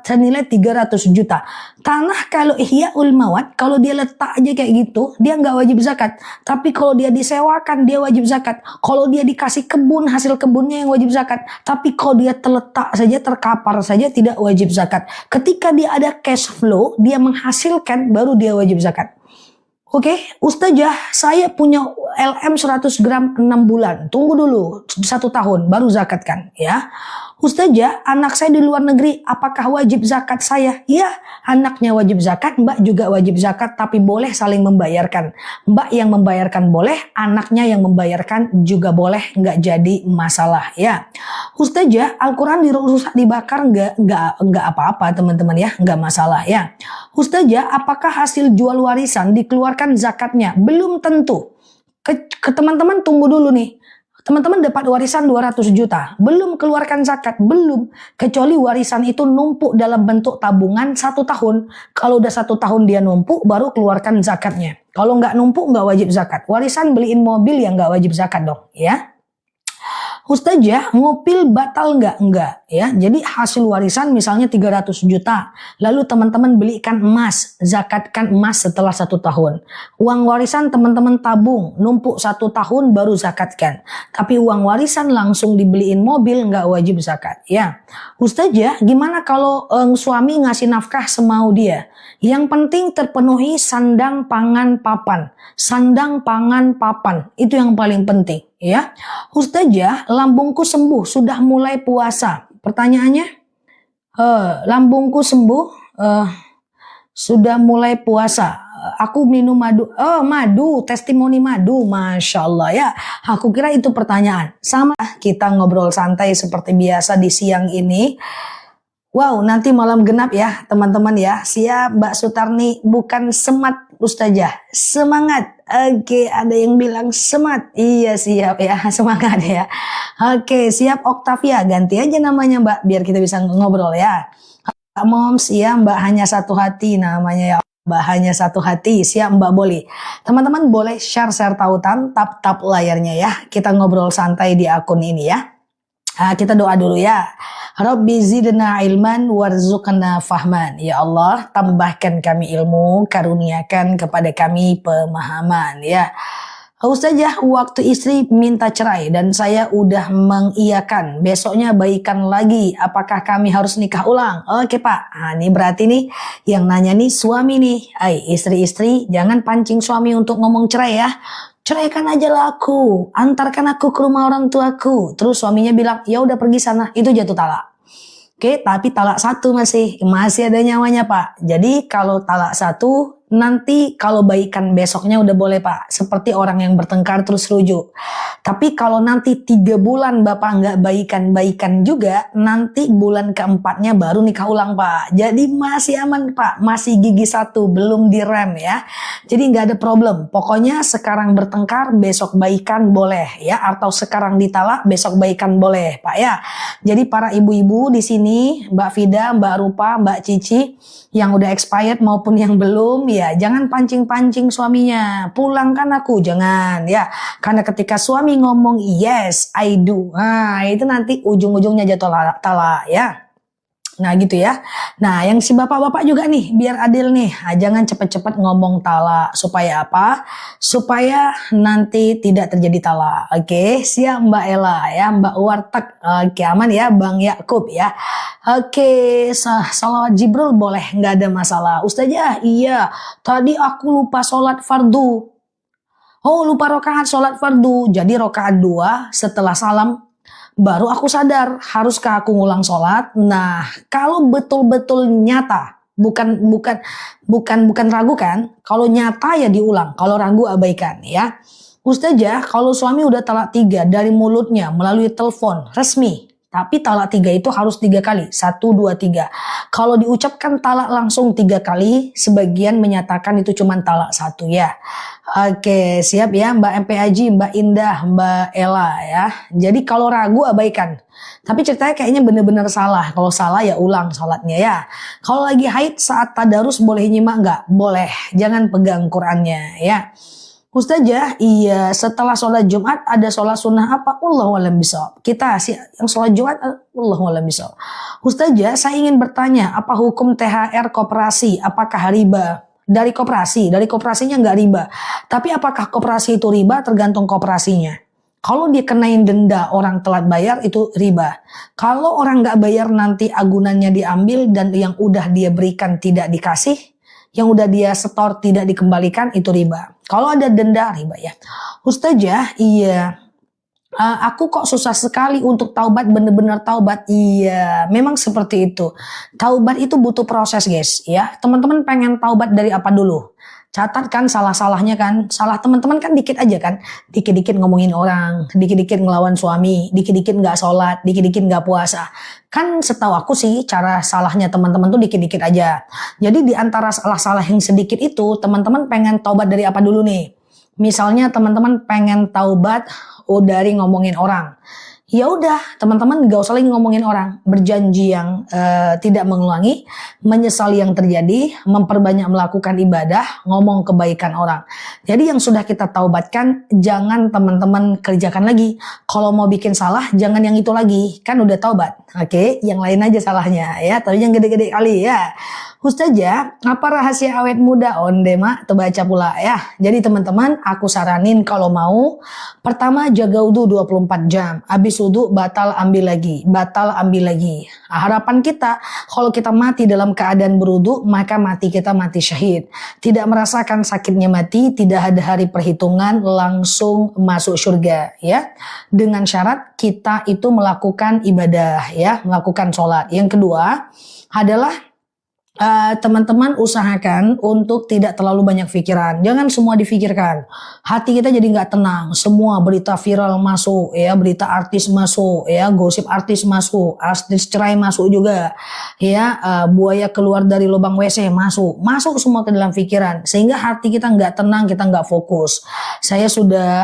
senilai 300 juta. Tanah kalau Ihyaul Mawat, kalau dia letak aja kayak gitu, dia nggak wajib zakat. Tapi kalau dia disewakan, dia wajib zakat. Kalau dia dikasih kebun, hasil kebunnya yang wajib zakat. Tapi kalau dia terletak saja, terkapar saja, tidak wajib zakat. Ketika dia ada cash flow, dia menghasilkan, baru dia wajib zakat. Oke, Ustazah, saya punya LM 100 gram 6 bulan. Tunggu dulu 1 tahun, baru zakatkan, ya. Ustazah, anak saya di luar negeri, apakah wajib zakat saya? Ya, anaknya wajib zakat, mbak juga wajib zakat, tapi boleh saling membayarkan. Mbak yang membayarkan boleh, anaknya yang membayarkan juga boleh, nggak jadi masalah, ya. Ustazah, Al-Quran dirusak dibakar nggak apa-apa teman-teman ya, nggak masalah ya. Ustazah, apakah hasil jual warisan dikeluarkan zakatnya? Belum tentu. Ke teman-teman tunggu dulu nih. Teman-teman dapat warisan 200 juta, belum keluarkan zakat, belum. Kecuali warisan itu numpuk dalam bentuk tabungan 1 tahun. Kalau udah 1 tahun dia numpuk, baru keluarkan zakatnya. Kalau nggak numpuk, nggak wajib zakat. Warisan beliin mobil yang nggak wajib zakat dong, ya. Ustazah, ngupil batal nggak? Enggak, ya. Jadi hasil warisan misalnya 300 juta. Lalu teman-teman belikan emas, zakatkan emas setelah 1 tahun. Uang warisan teman-teman tabung, numpuk 1 tahun baru zakatkan. Tapi uang warisan langsung dibeliin mobil, nggak wajib zakat, ya. Ustazah, gimana kalau suami ngasih nafkah semau dia? Yang penting terpenuhi sandang, pangan, papan. Sandang, pangan, papan. Itu yang paling penting, ya. Ustazah, lambungku sembuh, sudah mulai puasa. Pertanyaannya, lambungku sembuh, sudah mulai puasa. Aku minum madu. Oh, madu, testimoni madu. Masya Allah ya. Aku kira itu pertanyaan. Sama, kita ngobrol santai seperti biasa di siang ini. Wow, nanti malam genap ya teman-teman ya. Siap Mbak Sutarni, bukan semat Ustazah, semangat. Oke, ada yang bilang semat. Iya siap ya, semangat ya. Oke, siap Octavia, ganti aja namanya Mbak biar kita bisa ngobrol ya. Moms ya, Mbak hanya satu hati namanya ya. Mbak hanya satu hati, siap Mbak boleh. Teman-teman boleh share tautan, tap layarnya ya. Kita ngobrol santai di akun ini ya. Kita doa dulu ya. Rabbi zidna ilman warzuqna fahman. Ya Allah, tambahkan kami ilmu, karuniakan kepada kami pemahaman ya. Ustazah, waktu istri minta cerai dan saya udah mengiyakan, besoknya baikan lagi, apakah kami harus nikah ulang? Oke Pak, ini berarti nih yang nanya nih suami nih. Istri-istri jangan pancing suami untuk ngomong cerai ya. Ceraikan aja lah aku, antarkan aku ke rumah orang tuaku. Terus suaminya bilang, ya udah pergi sana, itu jatuh talak. Oke, tapi talak 1 masih ada nyawanya Pak. Jadi kalau talak 1, nanti kalau baikan besoknya udah boleh Pak. Seperti orang yang bertengkar terus rujuk. Tapi kalau nanti 3 bulan Bapak nggak baikan juga, nanti bulan keempatnya baru nikah ulang Pak. Jadi masih aman Pak, masih gigi 1, belum direm ya. Jadi nggak ada problem. Pokoknya sekarang bertengkar, besok baikan boleh ya. Atau sekarang ditalak, besok baikan boleh Pak ya. Jadi para ibu-ibu di sini, Mbak Fida, Mbak Rupa, Mbak Cici, yang udah expired maupun yang belum ya, jangan pancing-pancing suaminya. Pulangkan aku, jangan ya. Karena ketika suami ngomong yes, I do, itu nanti ujung-ujungnya jatuh talak ya. Nah gitu ya. Nah yang si bapak-bapak juga nih biar adil nih. Jangan cepet-cepet ngomong talak. Supaya apa? Supaya nanti tidak terjadi talak. Oke, siap Mbak Ella ya, Mbak Warteg. Oke, aman ya Bang Yakub ya. Oke, salawat Jibril boleh, nggak ada masalah. Ustazah, iya tadi aku lupa sholat fardu. Oh lupa rokaat sholat fardu. Jadi rokaat 2 setelah salam baru aku sadar, haruskah aku ngulang sholat? Nah, kalau betul-betul nyata, bukan ragu kan? Kalau nyata ya diulang, kalau ragu abaikan ya. Ustazah, kalau suami udah talak 3 dari mulutnya melalui telepon resmi, Tapi talak 3 itu harus 3 kali. 1, 2, 3. Kalau diucapkan talak langsung 3 kali, sebagian menyatakan itu cuma talak 1 ya. Oke, siap ya Mbak MP Aji, Mbak Indah, Mbak Ella ya. Jadi kalau ragu abaikan. Tapi ceritanya kayaknya bener-bener salah. Kalau salah ya ulang sholatnya ya. Kalau lagi haid saat tadarus boleh nyimak nggak? Boleh. Jangan pegang Qurannya ya. Ustazah, iya setelah sholat Jumat ada sholat sunnah apa? Wallahu a'lam bishawab. Kita sih yang sholat Jumat, wallahu a'lam bishawab. Ustazah, saya ingin bertanya, apa hukum THR koperasi? Apakah riba? Dari koperasinya nggak riba. Tapi apakah koperasi itu riba? Tergantung koperasinya. Kalau dia kenain denda orang telat bayar itu riba. Kalau orang nggak bayar nanti agunannya diambil dan yang udah dia berikan tidak dikasih, yang udah dia setor tidak dikembalikan itu riba. Kalau ada denda riba ya. Ustazah, iya. Aku kok susah sekali untuk taubat, bener-bener taubat. Iya, memang seperti itu. Taubat itu butuh proses guys ya. Teman-teman pengen taubat dari apa dulu? Catat kan salah-salahnya kan. Salah teman-teman kan dikit aja kan. Dikit-dikit ngomongin orang, dikit-dikit ngelawan suami, dikit-dikit gak sholat, dikit-dikit gak puasa. Kan setahu aku sih cara salahnya teman-teman tuh dikit-dikit aja. Jadi di antara salah-salah yang sedikit itu, teman-teman pengen taubat dari apa dulu nih? Misalnya teman-teman pengen taubat dari ngomongin orang. Ya udah, teman-teman gak usah lagi ngomongin orang, berjanji yang tidak mengulangi, menyesali yang terjadi, memperbanyak melakukan ibadah, ngomong kebaikan orang. Jadi yang sudah kita taubatkan, jangan teman-teman kerjakan lagi. Kalau mau bikin salah, jangan yang itu lagi, kan udah taubat. Oke, yang lain aja salahnya ya, tapi yang gede-gede kali ya. Ustazah, apa rahasia awet muda? Onde mak, terbaca pula ya. Jadi teman-teman, aku saranin kalau mau, pertama jaga wudhu 24 jam. Habis wudhu batal ambil lagi. Harapan kita, kalau kita mati dalam keadaan berwudhu, maka mati kita mati syahid. Tidak merasakan sakitnya mati, tidak ada hari perhitungan, langsung masuk surga ya. Dengan syarat kita itu melakukan ibadah ya, melakukan sholat. Yang kedua adalah teman-teman usahakan untuk tidak terlalu banyak pikiran. Jangan semua difikirkan. Hati kita jadi nggak tenang. Semua berita viral masuk, ya, berita artis masuk, ya, gosip artis masuk, artis cerai masuk juga, ya, buaya keluar dari lubang WC masuk semua ke dalam pikiran. Sehingga hati kita nggak tenang, kita nggak fokus. Saya sudah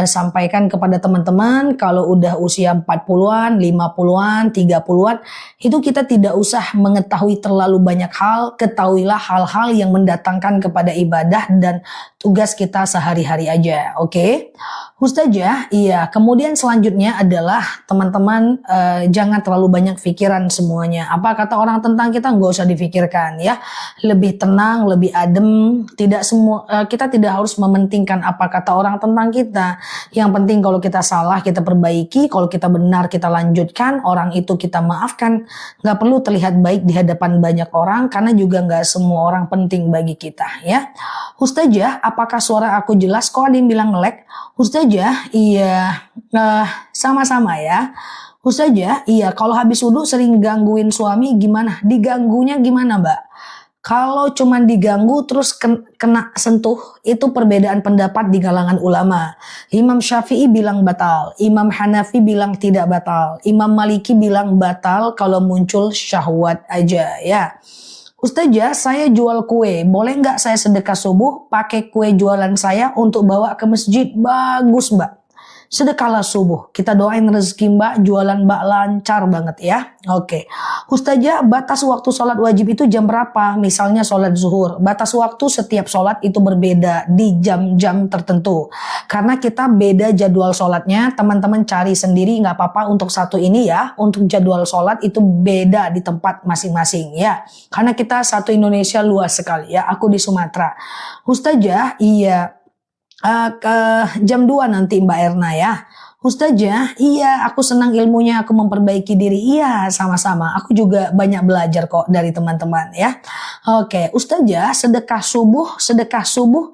sampaikan kepada teman-teman kalau udah usia 40-an, 50-an, 30-an, itu kita tidak usah mengetahui terlalu banyak hal, ketahuilah hal-hal yang mendatangkan kepada ibadah dan tugas kita sehari-hari aja, oke? Ustazah, iya. Kemudian selanjutnya adalah teman-teman jangan terlalu banyak pikiran semuanya. Apa kata orang tentang kita nggak usah difikirkan ya. Lebih tenang, lebih adem. Tidak semua kita tidak harus mementingkan apa kata orang tentang kita. Yang penting kalau kita salah kita perbaiki, kalau kita benar kita lanjutkan, orang itu kita maafkan. Nggak perlu terlihat baik di hadapan banyak orang karena juga nggak semua orang penting bagi kita ya. Ustazah, apakah suara aku jelas? Kok ada yang bilang nge-lag? Ustazah, iya, sama-sama ya. Ustazah, iya, kalau habis wudhu sering gangguin suami gimana? Diganggunya gimana, Mbak? Kalau cuman diganggu terus kena sentuh, itu perbedaan pendapat di kalangan ulama. Imam Syafi'i bilang batal, Imam Hanafi bilang tidak batal, Imam Maliki bilang batal kalau muncul syahwat aja ya. Ustazah, saya jual kue, boleh nggak saya sedekah subuh pakai kue jualan saya untuk bawa ke masjid? Bagus Mbak. Sedekahlah subuh. Kita doain rezeki Mbak, jualan Mbak lancar banget ya. Oke. Ustazah, batas waktu sholat wajib itu jam berapa? Misalnya sholat zuhur. Batas waktu setiap sholat itu berbeda di jam-jam tertentu. Karena kita beda jadwal sholatnya. Teman-teman cari sendiri, nggak apa-apa untuk satu ini ya. Untuk jadwal sholat itu beda di tempat masing-masing ya. Karena kita satu Indonesia luas sekali ya. Aku di Sumatera. Ustazah, iya. Ke jam 2 nanti Mbak Erna ya. Ustazah, iya aku senang ilmunya, aku memperbaiki diri. Iya sama-sama, aku juga banyak belajar kok dari teman-teman ya. Oke, Ustazah, sedekah subuh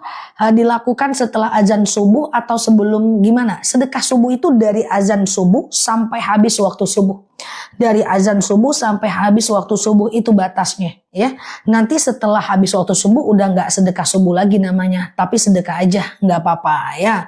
dilakukan setelah azan subuh atau sebelum gimana? Sedekah subuh itu dari azan subuh sampai habis waktu subuh. Dari azan subuh sampai habis waktu subuh itu batasnya ya. Nanti setelah habis waktu subuh udah nggak sedekah subuh lagi namanya, tapi sedekah aja nggak apa-apa ya.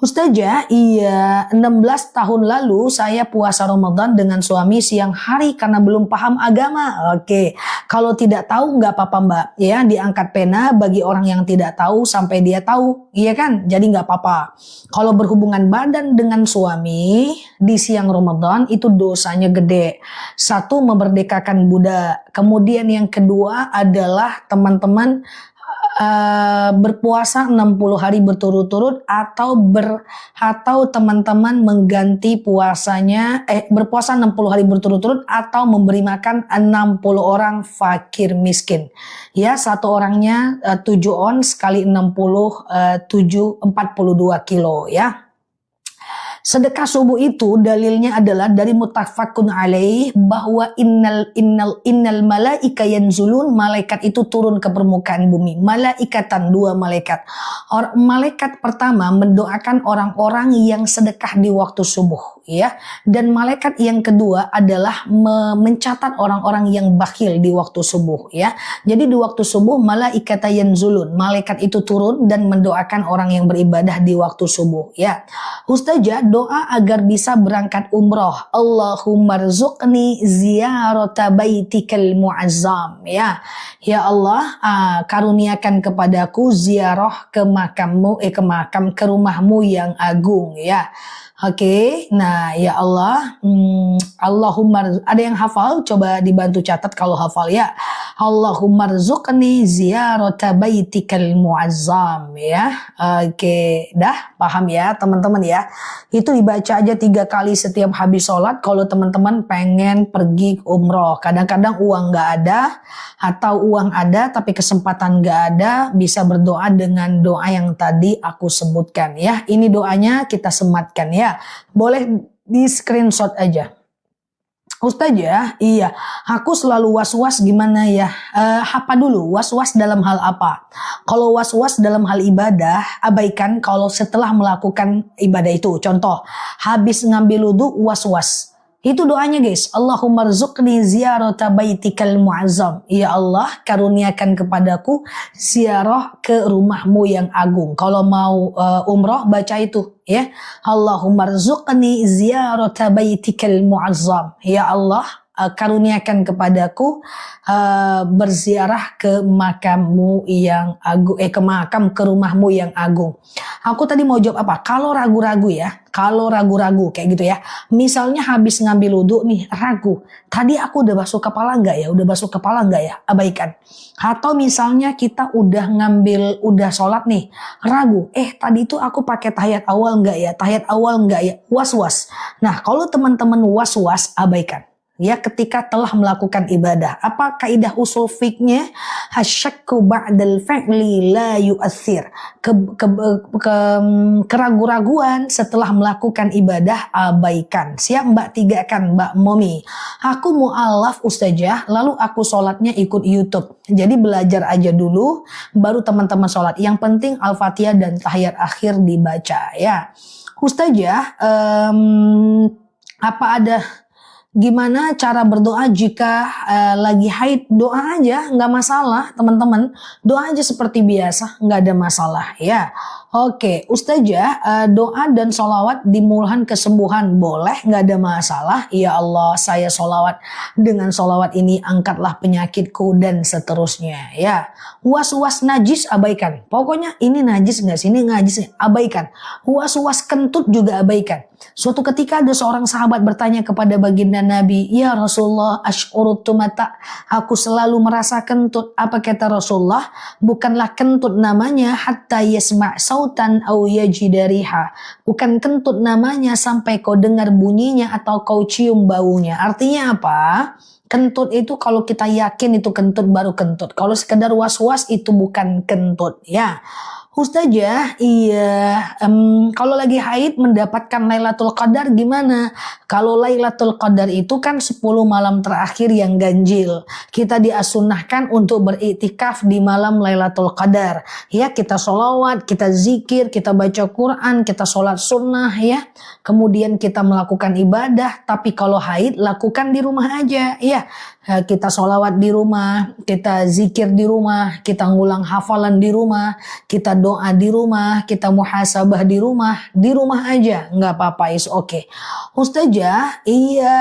Ustazah, iya 16 tahun lalu saya puasa Ramadan dengan suami siang hari karena belum paham agama. Oke, kalau tidak tahu nggak apa-apa Mbak ya, diangkat pena bagi orang yang tidak tahu sampai dia tahu, iya kan? Jadi nggak apa-apa. Kalau berhubungan badan dengan suami di siang Ramadan itu dosanya gede. Satu, memerdekakan budak. Kemudian yang kedua adalah teman-teman berpuasa 60 hari berturut-turut atau teman-teman mengganti puasanya berpuasa 60 hari berturut-turut atau memberi makan 60 orang fakir miskin. Ya, satu orangnya 7 ons kali 60 42 kilo ya. Sedekah subuh itu dalilnya adalah dari muttafaqun alaih bahwa innal malaika yanzulun, malaikat itu turun ke permukaan bumi. Malaikatan, 2 malaikat. Malaikat pertama mendoakan orang-orang yang sedekah di waktu subuh ya. Dan malaikat yang kedua adalah mencatat orang-orang yang bakhil di waktu subuh ya. Jadi di waktu subuh malaikata yanzulun, malaikat itu turun dan mendoakan orang yang beribadah di waktu subuh ya. Ustazah, doa agar bisa berangkat umroh. Allahumma rzuqni ziyarata baitikal muazzam ya. Ya Allah, karuniakan kepadaku ziarah ke makammu, ke rumahmu yang agung ya. Oke, nah ya Allah, Allahumma, ada yang hafal? Coba dibantu catat kalau hafal ya. Allahumma rzuqni ziyarata baitikal muazzam ya. Oke, dah paham ya teman-teman ya. Itu dibaca aja 3 kali setiap habis sholat kalau teman-teman pengen pergi umroh. Kadang-kadang uang nggak ada atau uang ada tapi kesempatan nggak ada, bisa berdoa dengan doa yang tadi aku sebutkan ya. Ini doanya kita sematkan ya. Boleh di screenshot aja. Ustazah, iya, aku selalu was-was gimana ya? Apa dulu, was-was dalam hal apa? Kalau was-was dalam hal ibadah, abaikan kalau setelah melakukan ibadah itu. Contoh, habis ngambil wudu, was-was. Itu doanya guys. Allahumma rzuqni ziyarata baitikal muazzam. Ya Allah, karuniakan kepadaku ziarah ke rumahmu yang agung. Kalau mau umroh, baca itu ya. Allahumma rzuqni ziyarata baitikal muazzam. Ya Allah, karuniakan kepadaku berziarah ke makammu yang agung, ke rumahmu yang agung. Aku tadi mau jawab apa? Kalau ragu-ragu ya, kayak gitu ya. Misalnya habis ngambil wudhu nih, ragu. Tadi aku udah basuh kepala nggak ya? Abaikan. Atau misalnya kita udah sholat nih, ragu. Tadi itu aku pakai tahiyat awal nggak ya? Was-was. Nah, kalau teman-teman was-was, abaikan. Ya, ketika telah melakukan ibadah. Apa kaidah usul fiknya? Hasyakku ba'dal fa'li la yu'athir. Keragu-raguan setelah melakukan ibadah, abaikan. Siap Mbak, 3 kan Mbak Momi. Aku mu'alaf Ustazah, lalu aku sholatnya ikut YouTube. Jadi belajar aja dulu, baru teman-teman sholat. Yang penting Al-Fatihah dan tahiyat akhir dibaca ya. Ustazah, apa ada gimana cara berdoa jika lagi haid? Doa aja, nggak masalah teman-teman. Doa aja seperti biasa, nggak ada masalah ya. Oke, Ustazah, doa dan sholawat dimulakan kesembuhan boleh, nggak ada masalah. Ya Allah, saya sholawat, dengan sholawat ini angkatlah penyakitku dan seterusnya ya. Was-was najis abaikan. Pokoknya ini najis nggak sih, ini najis, abaikan. Was-was kentut juga abaikan. Suatu ketika ada seorang sahabat bertanya kepada baginda Nabi, "Ya Rasulullah, asy'urutu mata." Aku selalu merasa kentut. Apa kata Rasulullah? Bukanlah kentut namanya hatta yasma' sautan au yajida riha. Bukan kentut namanya sampai kau dengar bunyinya atau kau cium baunya. Artinya apa? Kentut itu kalau kita yakin itu kentut, baru kentut. Kalau sekedar was-was itu bukan kentut ya. Ustazah, iya, kalau lagi haid mendapatkan Lailatul Qadar gimana? Kalau Lailatul Qadar itu kan 10 malam terakhir yang ganjil. Kita diasunnahkan untuk beriktikaf di malam Lailatul Qadar. Ya, kita sholawat, kita zikir, kita baca Quran, kita sholat sunnah ya. Kemudian kita melakukan ibadah, tapi kalau haid lakukan di rumah aja ya. Kita sholawat di rumah, kita zikir di rumah, kita ngulang hafalan di rumah, kita doa di rumah, kita muhasabah di rumah aja, nggak apa-apa, is okay. Ustazah, iya,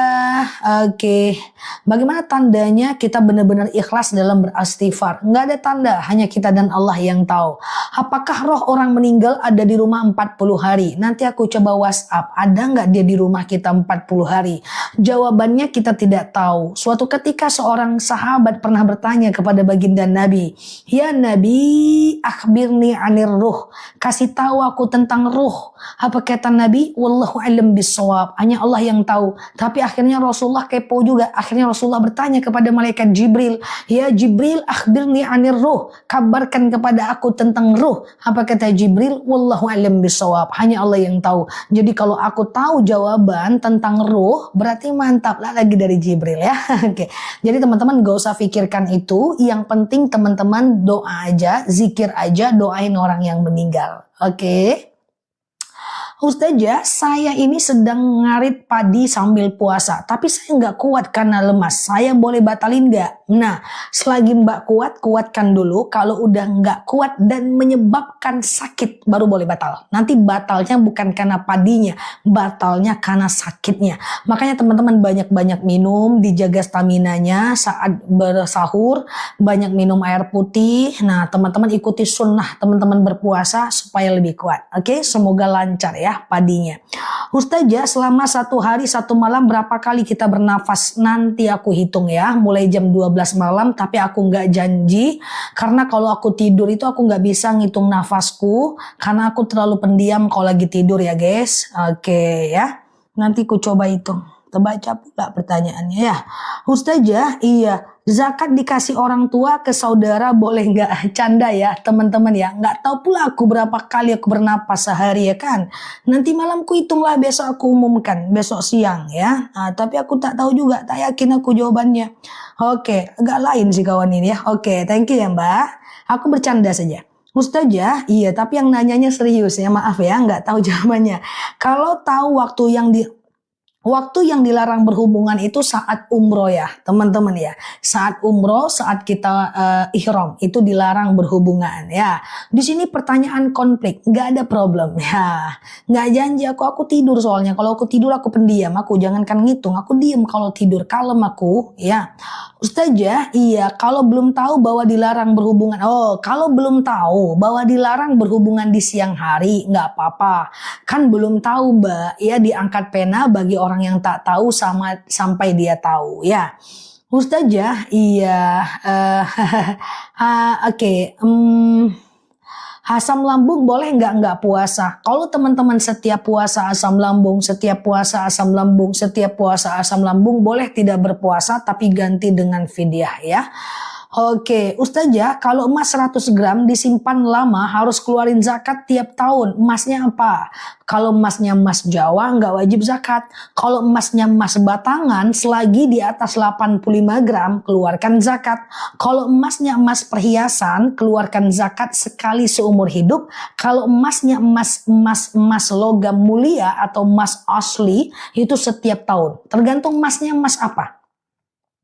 oke. Bagaimana tandanya kita benar-benar ikhlas dalam beristighfar? Nggak ada tanda, hanya kita dan Allah yang tahu. Apakah roh orang meninggal ada di rumah 40 hari? Nanti aku coba WhatsApp, ada nggak dia di rumah kita 40 hari? Jawabannya kita tidak tahu. Suatu ketika seorang sahabat pernah bertanya kepada baginda Nabi, "Ya Nabi, akhbirni anir ruh." Kasih tahu aku tentang ruh. Apa kata Nabi? Wallahu a'lam bissawab. Hanya Allah yang tahu. Tapi akhirnya Rasulullah kepo juga. Akhirnya Rasulullah bertanya kepada malaikat Jibril, "Ya Jibril, akhbirni anir ruh." Kabarkan kepada aku tentang ruh. Apa kata Jibril? Wallahu a'lam bissawab. Hanya Allah yang tahu. Jadi kalau aku tahu jawaban tentang ruh, berarti mantap lah lagi dari Jibril ya. Oke. Jadi teman-teman gak usah pikirkan itu. Yang penting teman-teman doa aja, zikir aja, doain orang yang meninggal. Oke. Ustazah, saya ini sedang ngarit padi sambil puasa, tapi saya nggak kuat karena lemas. Saya boleh batalin nggak? Nah, selagi Mbak kuat, kuatkan dulu. Kalau udah nggak kuat dan menyebabkan sakit, baru boleh batal. Nanti batalnya bukan karena padinya, batalnya karena sakitnya. Makanya teman-teman banyak-banyak minum, dijaga staminanya saat bersahur, banyak minum air putih. Nah, teman-teman ikuti sunnah teman-teman berpuasa supaya lebih kuat. Oke, semoga lancar ya padinya. Ustazah, selama 1 hari 1 malam berapa kali kita bernafas? Nanti aku hitung ya, mulai jam 12 malam, tapi aku nggak janji karena kalau aku tidur itu aku nggak bisa ngitung nafasku karena aku terlalu pendiam kalau lagi tidur ya guys. Oke ya, nanti aku coba hitung. Terbaca pula pertanyaannya ya. Ustazah, iya, zakat dikasih orang tua ke saudara boleh nggak? Canda ya teman-teman ya. Nggak tahu pula aku berapa kali aku bernapas sehari ya kan. Nanti malam ku hitunglah, besok aku umumkan. Besok siang ya. Nah, tapi aku tak tahu juga. Tak yakin aku jawabannya. Oke, agak lain sih kawan ini ya. Oke, thank you ya Mbak. Aku bercanda saja. Ustazah, iya tapi yang nanyanya serius ya. Maaf ya, nggak tahu jawabannya. Kalau tahu waktu yang dilarang berhubungan itu saat umroh ya teman-teman ya. Saat umroh, saat kita ihram itu dilarang berhubungan ya. Di sini pertanyaan konflik, nggak ada problem ya. Nggak janji aku tidur soalnya. Kalau aku tidur aku pendiam, aku jangankan ngitung, aku diem kalau tidur, kalem aku ya. Ustazah, iya kalau belum tahu bahwa dilarang berhubungan. Oh, kalau belum tahu bahwa dilarang berhubungan di siang hari, nggak apa-apa. Kan belum tahu Mbak, ya diangkat pena bagi orang yang tak tahu sampai dia tahu ya. Ustazah, iya, oke. Asam lambung boleh nggak puasa? Kalau teman-teman setiap puasa asam lambung, setiap puasa asam lambung, setiap puasa asam lambung, boleh tidak berpuasa tapi ganti dengan fidyah ya. Oke, Ustazah, kalau emas 100 gram disimpan lama harus keluarin zakat tiap tahun. Emasnya apa? Kalau emasnya emas Jawa nggak wajib zakat. Kalau emasnya emas batangan selagi di atas 85 gram keluarkan zakat. Kalau emasnya emas perhiasan keluarkan zakat sekali seumur hidup. Kalau emasnya emas logam mulia atau emas asli itu setiap tahun. Tergantung emasnya emas apa.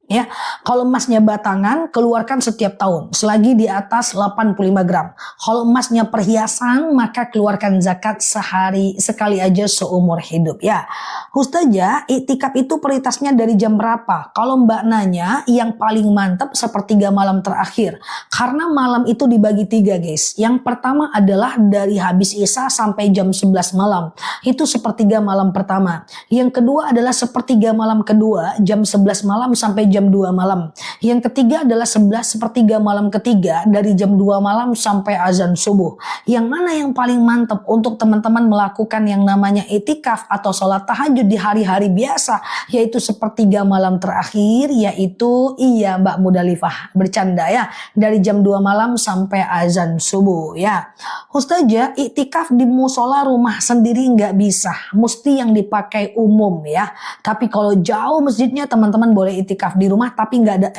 Ya, kalau emasnya batangan keluarkan setiap tahun selagi di atas 85 gram. Kalau emasnya perhiasan maka keluarkan zakat sekali aja seumur hidup ya. Ustazah, iktikaf itu prioritasnya dari jam berapa? Kalau Mbak nanya yang paling mantap sepertiga malam terakhir. Karena malam itu dibagi 3 guys. Yang pertama adalah dari habis Isya sampai jam 11 malam. Itu sepertiga malam pertama. Yang kedua adalah sepertiga malam kedua jam 11 malam sampai jam jam 2 malam. Yang ketiga adalah 11/3 malam ketiga dari jam 2 malam sampai azan subuh. Yang mana yang paling mantap untuk teman-teman melakukan yang namanya itikaf atau sholat tahajud di hari-hari biasa, yaitu 1/3 malam terakhir, yaitu iya Mbak Mudalifah, bercanda ya, dari jam 2 malam sampai azan subuh ya. Ustazah, iktikaf di musola rumah sendiri nggak bisa, mesti yang dipakai umum ya. Tapi kalau jauh masjidnya, teman-teman boleh iktikaf di rumah tapi nggak ada,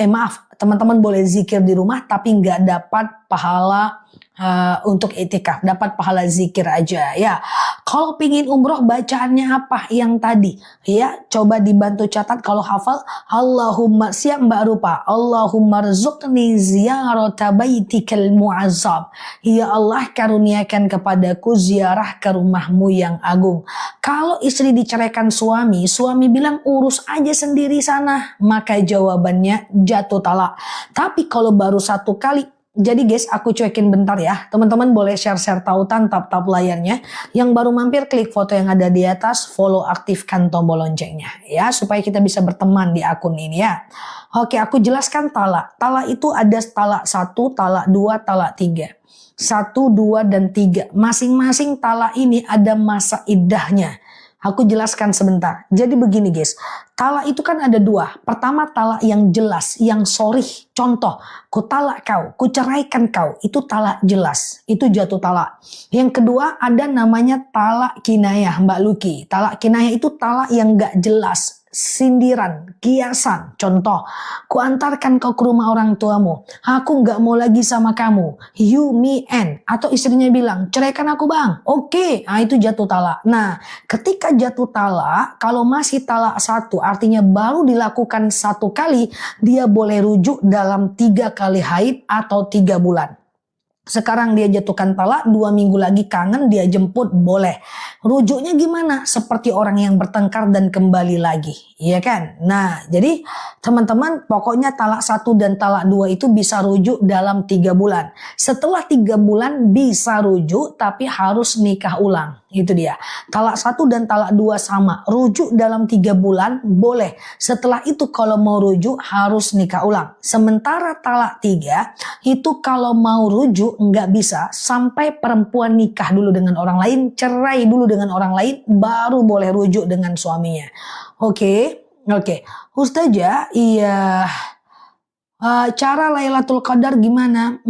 teman-teman boleh zikir di rumah tapi nggak dapat pahala untuk iktikaf, dapat pahala zikir aja ya. Kalau pingin umroh, bacaannya apa yang tadi ya, coba dibantu catat kalau hafal. Allahumma, siap Mbak Rupa, Allahumma rzuqni ziyarata baitikal mu'azzab, ya Allah karuniakan kepadaku ziarah ke rumahmu yang agung. Kalau istri diceraikan suami bilang urus aja sendiri sana, maka jawabannya jatuh talak. Tapi kalau baru 1 kali, jadi guys, aku cuekin bentar ya. Teman-teman boleh share-share tautan, tap-tap layarnya. Yang baru mampir, klik foto yang ada di atas, follow, aktifkan tombol loncengnya ya, supaya kita bisa berteman di akun ini ya. Oke, aku jelaskan talak. Talak itu ada talak 1, talak 2, talak 3. 1, 2, dan 3. Masing-masing talak ini ada masa iddahnya. Aku jelaskan sebentar. Jadi begini guys, talak itu kan ada 2. Pertama talak yang jelas, yang sorih. Contoh, ku talak kau, ku ceraikan kau. Itu talak jelas, itu jatuh talak. Yang kedua ada namanya talak kinayah Mbak Luki. Talak kinayah itu talak yang gak jelas, sindiran, kiasan. Contoh, ku antarkan kau ke rumah orang tuamu, aku nggak mau lagi sama kamu, you, me, and. Atau istrinya bilang, ceraikan aku bang, oke. Nah itu jatuh talak. Nah ketika jatuh talak, kalau masih talak 1, artinya baru dilakukan 1 kali, dia boleh rujuk dalam 3 kali haid atau 3 bulan. Sekarang dia jatuhkan talak, 2 minggu lagi kangen, dia jemput, boleh. Rujuknya gimana? Seperti orang yang bertengkar dan kembali lagi, iya kan? Nah, jadi teman-teman, pokoknya talak 1 dan talak 2 itu bisa rujuk dalam 3 bulan. Setelah 3 bulan bisa rujuk, tapi harus nikah ulang. Itu dia. Talak 1 dan talak 2 sama. Rujuk dalam 3 bulan boleh. Setelah itu kalau mau rujuk harus nikah ulang. Sementara talak 3 itu kalau mau rujuk nggak bisa sampai perempuan nikah dulu dengan orang lain, cerai dulu dengan orang lain, baru boleh rujuk dengan suaminya. Oke. Ustazah, iya. Cara Lailatul Qadar gimana?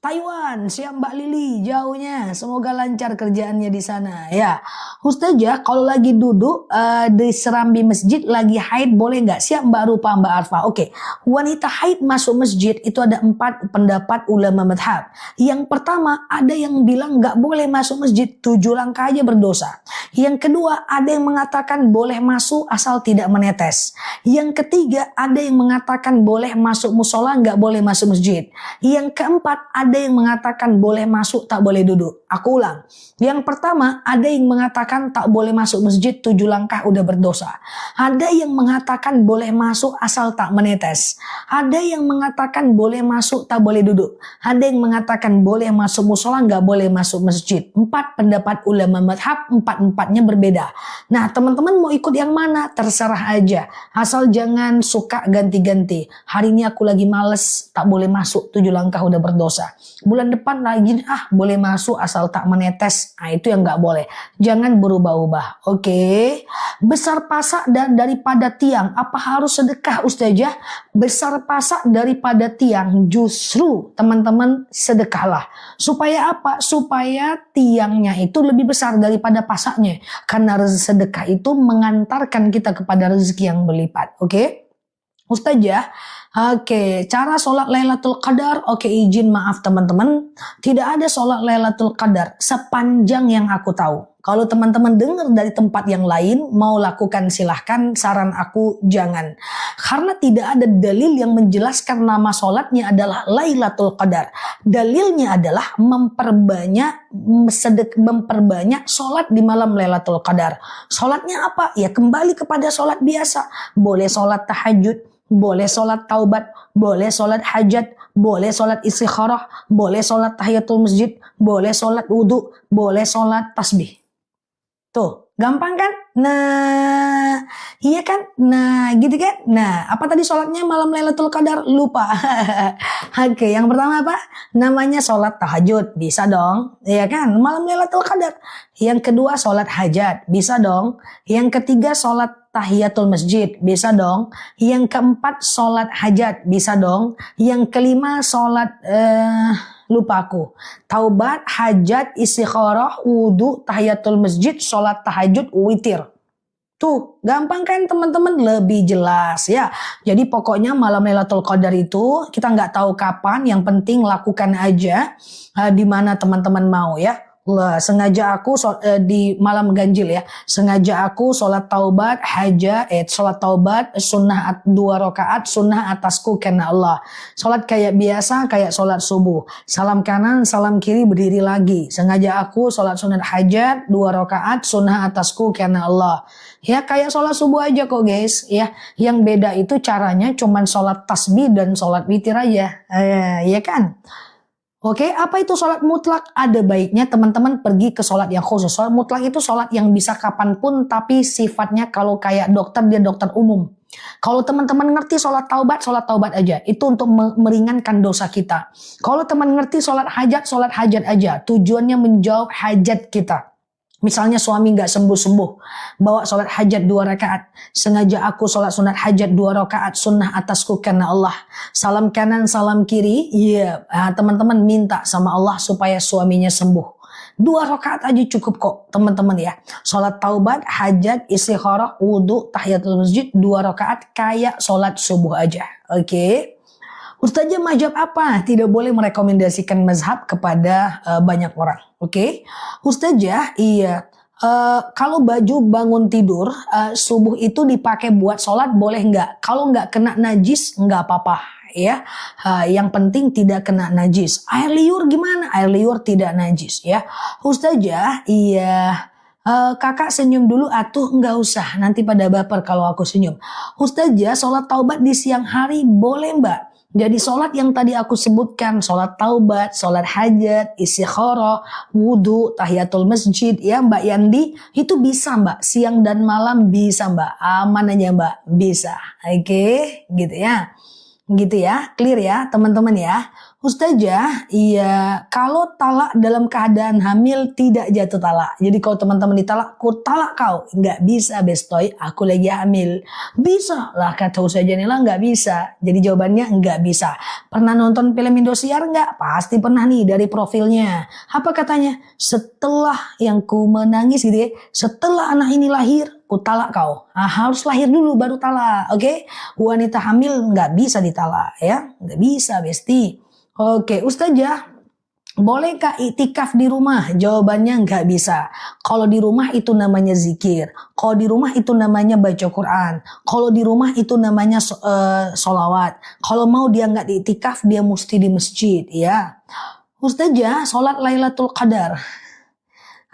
Taiwan, siap Mbak Lili, jauhnya. Semoga lancar kerjaannya di sana. Ya, Ustazah, kalau lagi duduk di serambi masjid lagi haid boleh nggak? Siap Mbak Rupa, Mbak Arfa. Oke, wanita haid masuk masjid itu ada 4 pendapat ulama madhab. Yang pertama, ada yang bilang nggak boleh masuk masjid, 7 langkah aja berdosa. Yang kedua, ada yang mengatakan boleh masuk asal tidak menetes. Yang ketiga, ada yang mengatakan boleh masuk musola, nggak boleh masuk masjid. Yang keempat, ada yang mengatakan boleh masuk, tak boleh duduk. Aku ulang. Yang pertama, ada yang mengatakan tak boleh masuk masjid, 7 langkah udah berdosa. Ada yang mengatakan boleh masuk asal tak menetes. Ada yang mengatakan boleh masuk, tak boleh duduk. Ada yang mengatakan boleh masuk musola, nggak boleh masuk masjid. 4 pendapat ulama madhab, 4-4-nya berbeda. Nah, teman-teman mau ikut yang mana? Terserah aja. Asal jangan suka ganti-ganti. Hari ini aku lagi males, tak boleh masuk, 7 langkah udah berdosa. Bulan depan lagi, boleh masuk asal tak menetes. Nah, itu yang nggak boleh. Jangan berubah-ubah. Oke. Besar pasak daripada tiang. Apa harus sedekah Ustazah? Besar pasak daripada tiang. Justru teman-teman sedekahlah. Supaya apa? Supaya tiangnya itu lebih besar daripada pasaknya. Karena sedekah itu mengantarkan kita kepada rezeki yang berlipat. Oke? Ustazah, oke, cara sholat Lailatul Qadar, oke, izin maaf teman-teman, tidak ada sholat Lailatul Qadar sepanjang yang aku tahu. Kalau teman-teman dengar dari tempat yang lain, mau lakukan silahkan, saran aku jangan. Karena tidak ada dalil yang menjelaskan nama sholatnya adalah Lailatul Qadar. Dalilnya adalah memperbanyak sholat di malam Lailatul Qadar. Sholatnya apa? Ya kembali kepada sholat biasa. Boleh sholat tahajud, boleh sholat taubat, boleh sholat hajat, boleh sholat istikharah, boleh sholat tahiyatul masjid, boleh sholat wudhu, boleh sholat tasbih. Tuh, gampang kan? Nah, iya kan? Nah, gitu kan? Nah, apa tadi sholatnya malam Lailatul Qadar? Lupa. Oke, yang pertama apa? Namanya sholat tahajud. Bisa dong. Iya kan? Malam Lailatul Qadar. Yang kedua sholat hajat. Bisa dong. Yang ketiga sholat tahiyatul masjid. Bisa dong. Yang keempat sholat hajat. Bisa dong. Yang kelima sholat... lupa aku. Taubat, hajat, istikharah, wudu, tahiyatul masjid, sholat tahajud, witir. Tuh, gampang kan teman-teman? Lebih jelas ya. Jadi pokoknya malam Lailatul Qadar itu kita nggak tahu kapan, yang penting lakukan aja di mana teman-teman mau ya. Sengaja aku di malam ganjil ya. Sengaja aku sholat taubat, sholat taubat, sunnah 2 rakaat, sunnah atasku karena Allah. Sholat kayak biasa, kayak sholat subuh. Salam kanan, salam kiri, berdiri lagi. Sengaja aku sholat sunat hajat, 2 rakaat, sunnah atasku karena Allah. Ya kayak sholat subuh aja kok guys ya. Yang beda itu caranya cuman sholat tasbih dan sholat witir aja. Ya kan? Oke, apa itu sholat mutlak? Ada baiknya teman-teman pergi ke sholat yang khusus. Sholat mutlak itu sholat yang bisa kapanpun, tapi sifatnya kalau kayak dokter, dia dokter umum. Kalau teman-teman ngerti sholat taubat aja. Itu untuk meringankan dosa kita. Kalau teman ngerti sholat hajat aja. Tujuannya menjawab hajat kita. Misalnya suami gak sembuh-sembuh, bawa sholat hajat 2 rakaat. Sengaja aku sholat sunat hajat 2 rakaat, sunnah atasku karena Allah. Salam kanan, salam kiri, teman-teman minta sama Allah supaya suaminya sembuh. 2 rakaat aja cukup kok teman-teman ya. Sholat taubat, hajat, istikharah, wudu, tahiyatul masjid, 2 rakaat kayak sholat subuh aja. Oke. Ustazah mazhab apa? Tidak boleh merekomendasikan mazhab kepada banyak orang. Oke. Ustazah, iya. Kalau baju bangun tidur subuh itu dipakai buat sholat boleh nggak? Kalau nggak kena najis nggak apa-apa ya. Yang penting tidak kena najis. Air liur gimana? Air liur tidak najis ya. Ustazah, iya. Kakak senyum dulu atuh, nggak usah. Nanti pada baper kalau aku senyum. Ustazah, sholat taubat di siang hari boleh mbak? Jadi sholat yang tadi aku sebutkan, sholat taubat, sholat hajat, istikharah, wudu, tahiyatul masjid, ya Mbak Yandi, itu bisa Mbak, siang dan malam bisa Mbak, aman aja Mbak, bisa. Oke, gitu ya. Gitu ya, clear ya teman-teman ya. Ustazah, iya kalau talak dalam keadaan hamil tidak jatuh talak. Jadi kalau teman-teman ditalak, ku talak kau. Nggak bisa bestoy, aku lagi hamil. Bisa lah kata Ustazah Nila, nggak bisa. Jadi jawabannya nggak bisa. Pernah nonton film Indosiar nggak? Pasti pernah nih dari profilnya. Apa katanya? Setelah yang ku menangis gitu ya, setelah anak ini lahir, ku talak kau. Harus lahir dulu baru talak, oke? Wanita hamil nggak bisa ditalak ya, nggak bisa besti. Oke, Ustazah, bolehkah iktikaf di rumah? Jawabannya nggak bisa. Kalau di rumah itu namanya zikir. Kalau di rumah itu namanya baca Quran. Kalau di rumah itu namanya sholawat. Kalau mau dia nggak diiktikaf, dia mesti di masjid ya. Ustazah, sholat Lailatul Qadar.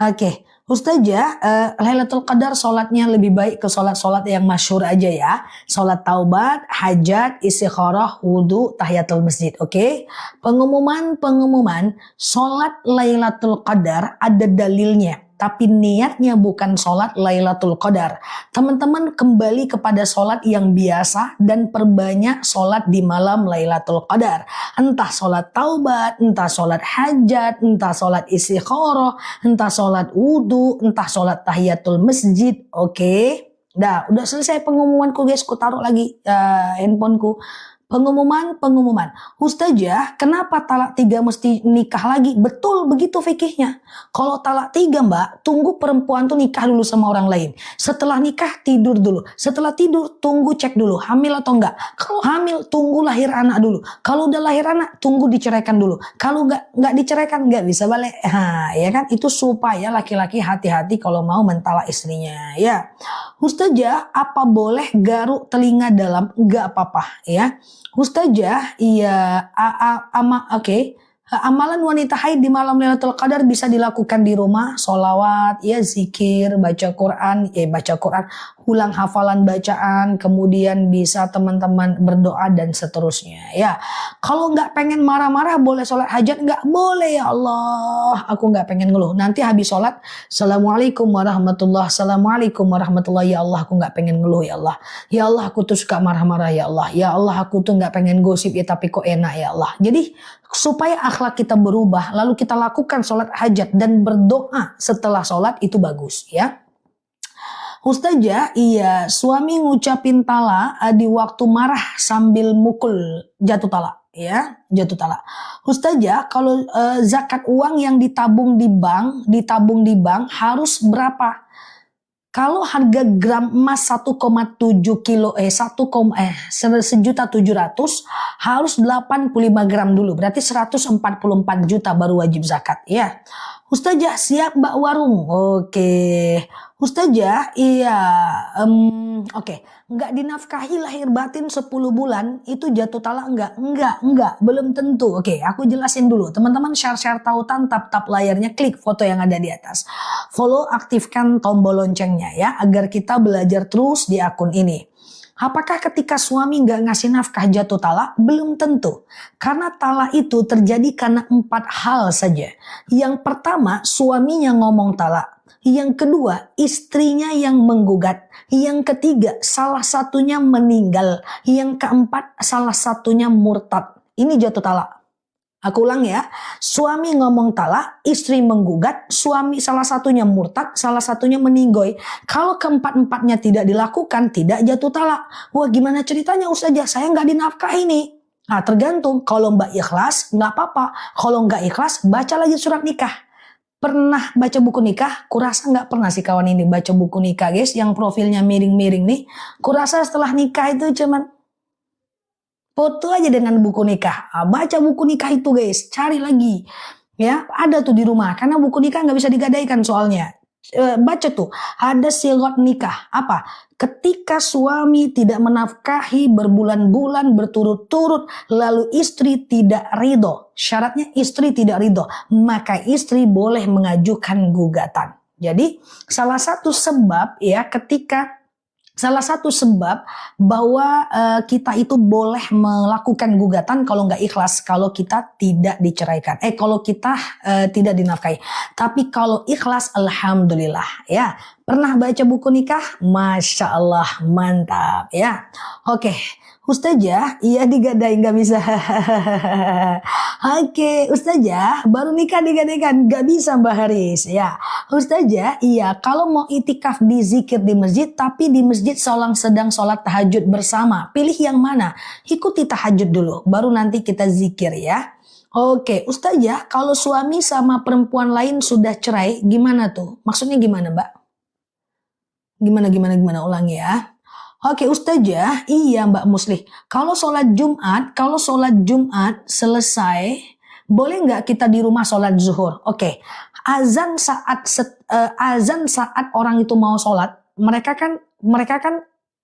Oke. Ustazah, Lailatul Qadar sholatnya lebih baik ke sholat-sholat yang masyhur aja ya. Sholat taubat, hajat, istikharah, wudu, tahiyatul masjid. Oke? Pengumuman sholat Lailatul Qadar ada dalilnya. Tapi niatnya bukan sholat Lailatul Qadar. Teman-teman kembali kepada sholat yang biasa dan perbanyak sholat di malam Lailatul Qadar. Entah sholat taubat, entah sholat hajat, entah sholat istikharah, entah sholat wudu, entah sholat tahiyatul masjid. Oke? Udah selesai pengumumanku guys. Ku taruh lagi handphoneku. Pengumuman. Ustazah, kenapa talak 3 mesti nikah lagi? Betul, begitu fikihnya. Kalau talak 3 mbak, tunggu perempuan tuh nikah dulu sama orang lain. Setelah nikah, tidur dulu. Setelah tidur, tunggu cek dulu, hamil atau enggak. Kalau hamil, tunggu lahir anak dulu. Kalau udah lahir anak, tunggu diceraikan dulu. Kalau enggak diceraikan, enggak bisa balik. Ya kan? Itu supaya laki-laki hati-hati kalau mau mentalak istrinya. Ya, Ustazah, apa boleh garuk telinga dalam? Enggak apa-apa ya. Ustazah, iya, oke. Amalan wanita haid di malam Lailatul Qadar bisa dilakukan di rumah, sholawat, ya zikir, baca Quran, ulang hafalan bacaan, kemudian bisa teman-teman berdoa dan seterusnya. Ya, kalau nggak pengen marah-marah boleh sholat hajat, nggak boleh ya Allah, aku nggak pengen ngeluh. Nanti habis sholat, assalamualaikum warahmatullah, assalamualaikum warahmatullah, ya Allah aku nggak pengen ngeluh ya Allah, ya Allah aku tuh suka marah-marah ya Allah aku tuh nggak pengen gosip ya tapi kok enak ya Allah. Jadi supaya akhlak kita berubah, lalu kita lakukan sholat hajat dan berdoa setelah sholat itu bagus ya. Ustazah, iya suami ngucapin tala di waktu marah sambil mukul jatuh tala. Ya, jatuh tala. Ustazah, kalau zakat uang yang ditabung di bank harus berapa? Kalau harga gram emas 1,7 kilo sejuta 700 harus 85 gram dulu. Berarti 144 juta baru wajib zakat ya. Ustazah siap Mbak Warung. Oke. Ustazah iya oke. Enggak dinafkahi lahir batin 10 bulan itu jatuh talak enggak? Enggak, belum tentu. Oke, aku jelasin dulu. Teman-teman share tautan, tap layarnya, klik foto yang ada di atas. Follow, aktifkan tombol loncengnya ya agar kita belajar terus di akun ini. Apakah ketika suami nggak ngasih nafkah jatuh talak? Belum tentu. Karena talak itu terjadi karena 4 hal saja. Yang pertama, suaminya ngomong talak. Yang kedua, istrinya yang menggugat. Yang ketiga, salah satunya meninggal. Yang keempat, salah satunya murtad. Ini jatuh talak. Aku ulang ya, suami ngomong talak, istri menggugat, suami salah satunya murtad, salah satunya meninggoy. Kalau keempat-empatnya tidak dilakukan, tidak jatuh talak. Wah gimana ceritanya Ustazah, saya nggak dinafkahi nih. Nah tergantung, kalau Mbak ikhlas nggak apa-apa. Kalau nggak ikhlas, baca lagi surat nikah. Pernah baca buku nikah? Kurasa nggak pernah sih kawan ini baca buku nikah guys, yang profilnya miring-miring nih. Kurasa setelah nikah itu cuman foto aja dengan buku nikah. Baca buku nikah itu guys, cari lagi. Ya, ada tuh di rumah. Karena buku nikah nggak bisa digadaikan soalnya. Baca tuh, ada sigot nikah. Apa? Ketika suami tidak menafkahi berbulan-bulan berturut-turut, lalu istri tidak ridho. Syaratnya istri tidak ridho, maka istri boleh mengajukan gugatan. Jadi salah satu sebab bahwa kita itu boleh melakukan gugatan kalau nggak ikhlas, kalau kita tidak diceraikan, kalau kita tidak dinafkahi. Tapi kalau ikhlas, alhamdulillah ya. Pernah baca buku nikah? Masya Allah, mantap ya. Oke, Ustazah, iya digadai nggak bisa. Oke, Ustazah, baru nikah digadaikan nggak bisa Mbak Haris ya. Ustazah, iya kalau mau itikaf di zikir di masjid, tapi di masjid sedang sholat tahajud bersama, pilih yang mana? Ikuti tahajud dulu, baru nanti kita zikir ya. Oke, Ustazah, kalau suami sama perempuan lain sudah cerai, gimana tuh? Maksudnya gimana Mbak? Gimana, ulangi ya. Oke Ustazah, iya Mbak Muslih. Kalau sholat Jumat selesai, boleh nggak kita di rumah sholat zuhur? Oke, azan saat orang itu mau sholat, mereka kan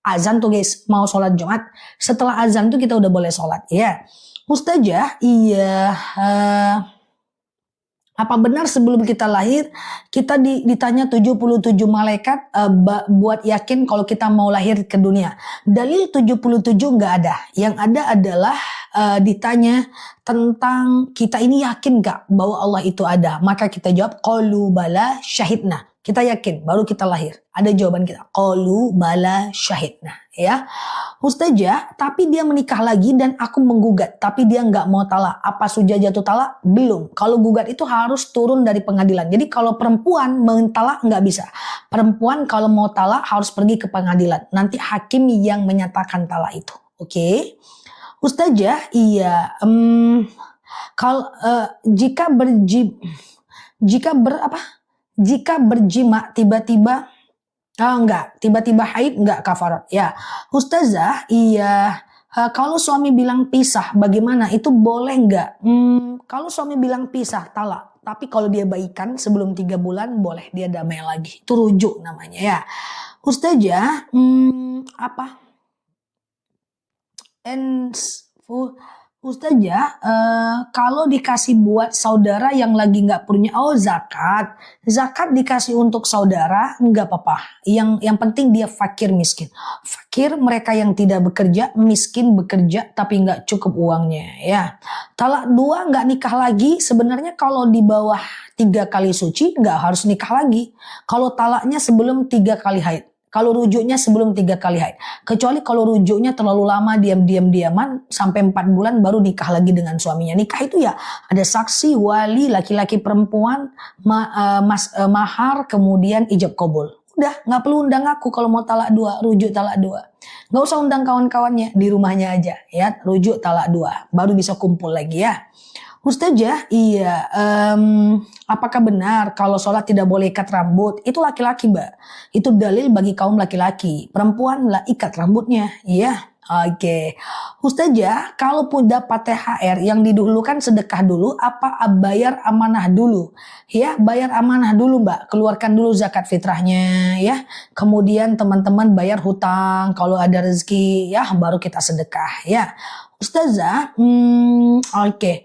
azan tuh guys, mau sholat Jumat. Setelah azan tuh kita udah boleh sholat ya. Ustazah, iya. Apa benar sebelum kita lahir kita ditanya 77 malaikat buat yakin kalau kita mau lahir ke dunia? Dalil 77 nggak ada. Yang ada adalah ditanya tentang kita ini yakin nggak bahwa Allah itu ada. Maka kita jawab qalu bala syahidna. Kita yakin baru kita lahir. Ada jawaban kita. Qalu bala syahidna ya. Ustazah, tapi dia menikah lagi dan aku menggugat, tapi dia nggak mau talak. Apa sudah jatuh talak? Belum. Kalau gugat itu harus turun dari pengadilan. Jadi kalau perempuan mentalak nggak bisa. Perempuan kalau mau talak harus pergi ke pengadilan. Nanti hakim yang menyatakan talak itu. Oke. Ustazah, iya. Jika berjima tiba-tiba tiba-tiba haid enggak kafarat ya. Ustazah, iya. Kalau suami bilang pisah bagaimana? Itu boleh enggak? Kalau suami bilang pisah talak. Tapi kalau dia baikan sebelum 3 bulan boleh dia damai lagi. Itu rujuk namanya ya. Ustazah, kalau dikasih buat saudara yang lagi nggak punya, oh zakat. Zakat dikasih untuk saudara, nggak apa-apa. Yang penting dia fakir miskin. Fakir mereka yang tidak bekerja, miskin bekerja tapi nggak cukup uangnya. Ya, talak dua nggak nikah lagi. Sebenarnya kalau di bawah 3 kali suci nggak harus nikah lagi. Kalau talaknya sebelum 3 kali haid. Kalau rujuknya sebelum 3 kali haid. Kecuali kalau rujuknya terlalu lama diaman sampai 4 bulan baru nikah lagi dengan suaminya. Nikah itu ya ada saksi, wali, laki-laki perempuan, mahar, kemudian ijab kabul. Udah nggak perlu undang aku kalau mau talak 2, rujuk talak 2. Nggak usah undang kawan-kawannya, di rumahnya aja ya, rujuk talak 2. Baru bisa kumpul lagi ya. Ustazah, iya, apakah benar kalau sholat tidak boleh ikat rambut? Itu laki-laki, Mbak. Itu dalil bagi kaum laki-laki. Perempuan lah ikat rambutnya, iya. Oke. Ustazah, kalaupun dapat THR yang didahulukan sedekah dulu, apa bayar amanah dulu? Ya, bayar amanah dulu, Mbak. Keluarkan dulu zakat fitrahnya, ya. Kemudian teman-teman bayar hutang, kalau ada rezeki, ya, baru kita sedekah, ya. Ustazah, oke.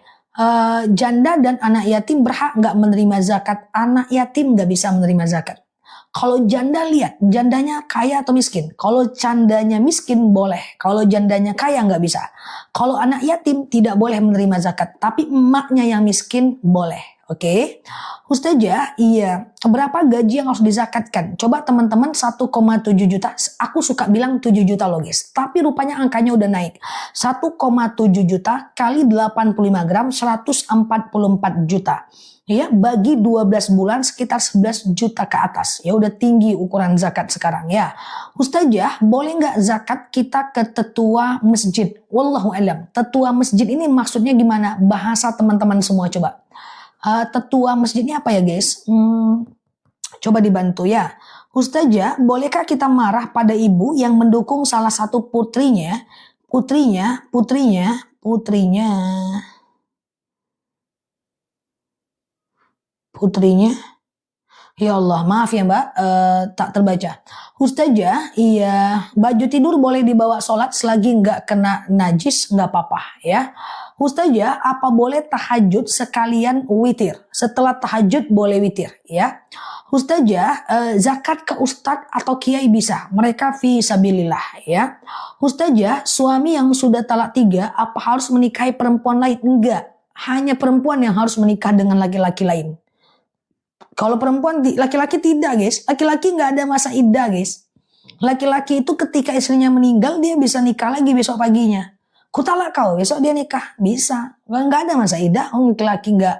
Janda dan anak yatim berhak nggak menerima zakat? Anak yatim nggak bisa menerima zakat. Kalau janda lihat, jandanya kaya atau miskin. Kalau jandanya miskin boleh. Kalau jandanya kaya nggak bisa. Kalau anak yatim tidak boleh menerima zakat. Tapi emaknya yang miskin boleh. Oke. Ustazah, iya. Berapa gaji yang harus dizakatkan? Coba teman-teman 1,7 juta. Aku suka bilang 7 juta loh guys. Tapi rupanya angkanya udah naik. 1,7 juta kali 85 gram 144 juta. Ya, bagi 12 bulan sekitar 11 juta ke atas. Ya udah tinggi ukuran zakat sekarang ya. Ustazah, boleh nggak zakat kita ke tetua masjid? Wallahu alam. Tetua masjid ini maksudnya gimana? Bahasa teman-teman semua coba. Tetua masjidnya apa ya guys? Coba dibantu ya. Ustazah, bolehkah kita marah pada ibu yang mendukung salah satu putrinya? Ya Allah, maaf ya Mbak, tak terbaca. Ustazah, iya, baju tidur boleh dibawa sholat selagi nggak kena najis, nggak apa-apa ya. Ustazah, apa boleh tahajud sekalian witir? Setelah tahajud boleh witir ya. Ustazah, zakat ke ustadz atau kiai bisa, mereka fi sabilillah ya. Ustazah, suami yang sudah talak 3, apa harus menikahi perempuan lain? Enggak, hanya perempuan yang harus menikah dengan laki-laki lain. Kalau perempuan, laki-laki tidak guys. Laki-laki nggak ada masa iddah guys. Laki-laki itu ketika istrinya meninggal dia bisa nikah lagi besok paginya. Kutalak kau, besok dia nikah, bisa. Nggak ada masa iddah. Laki-laki nggak.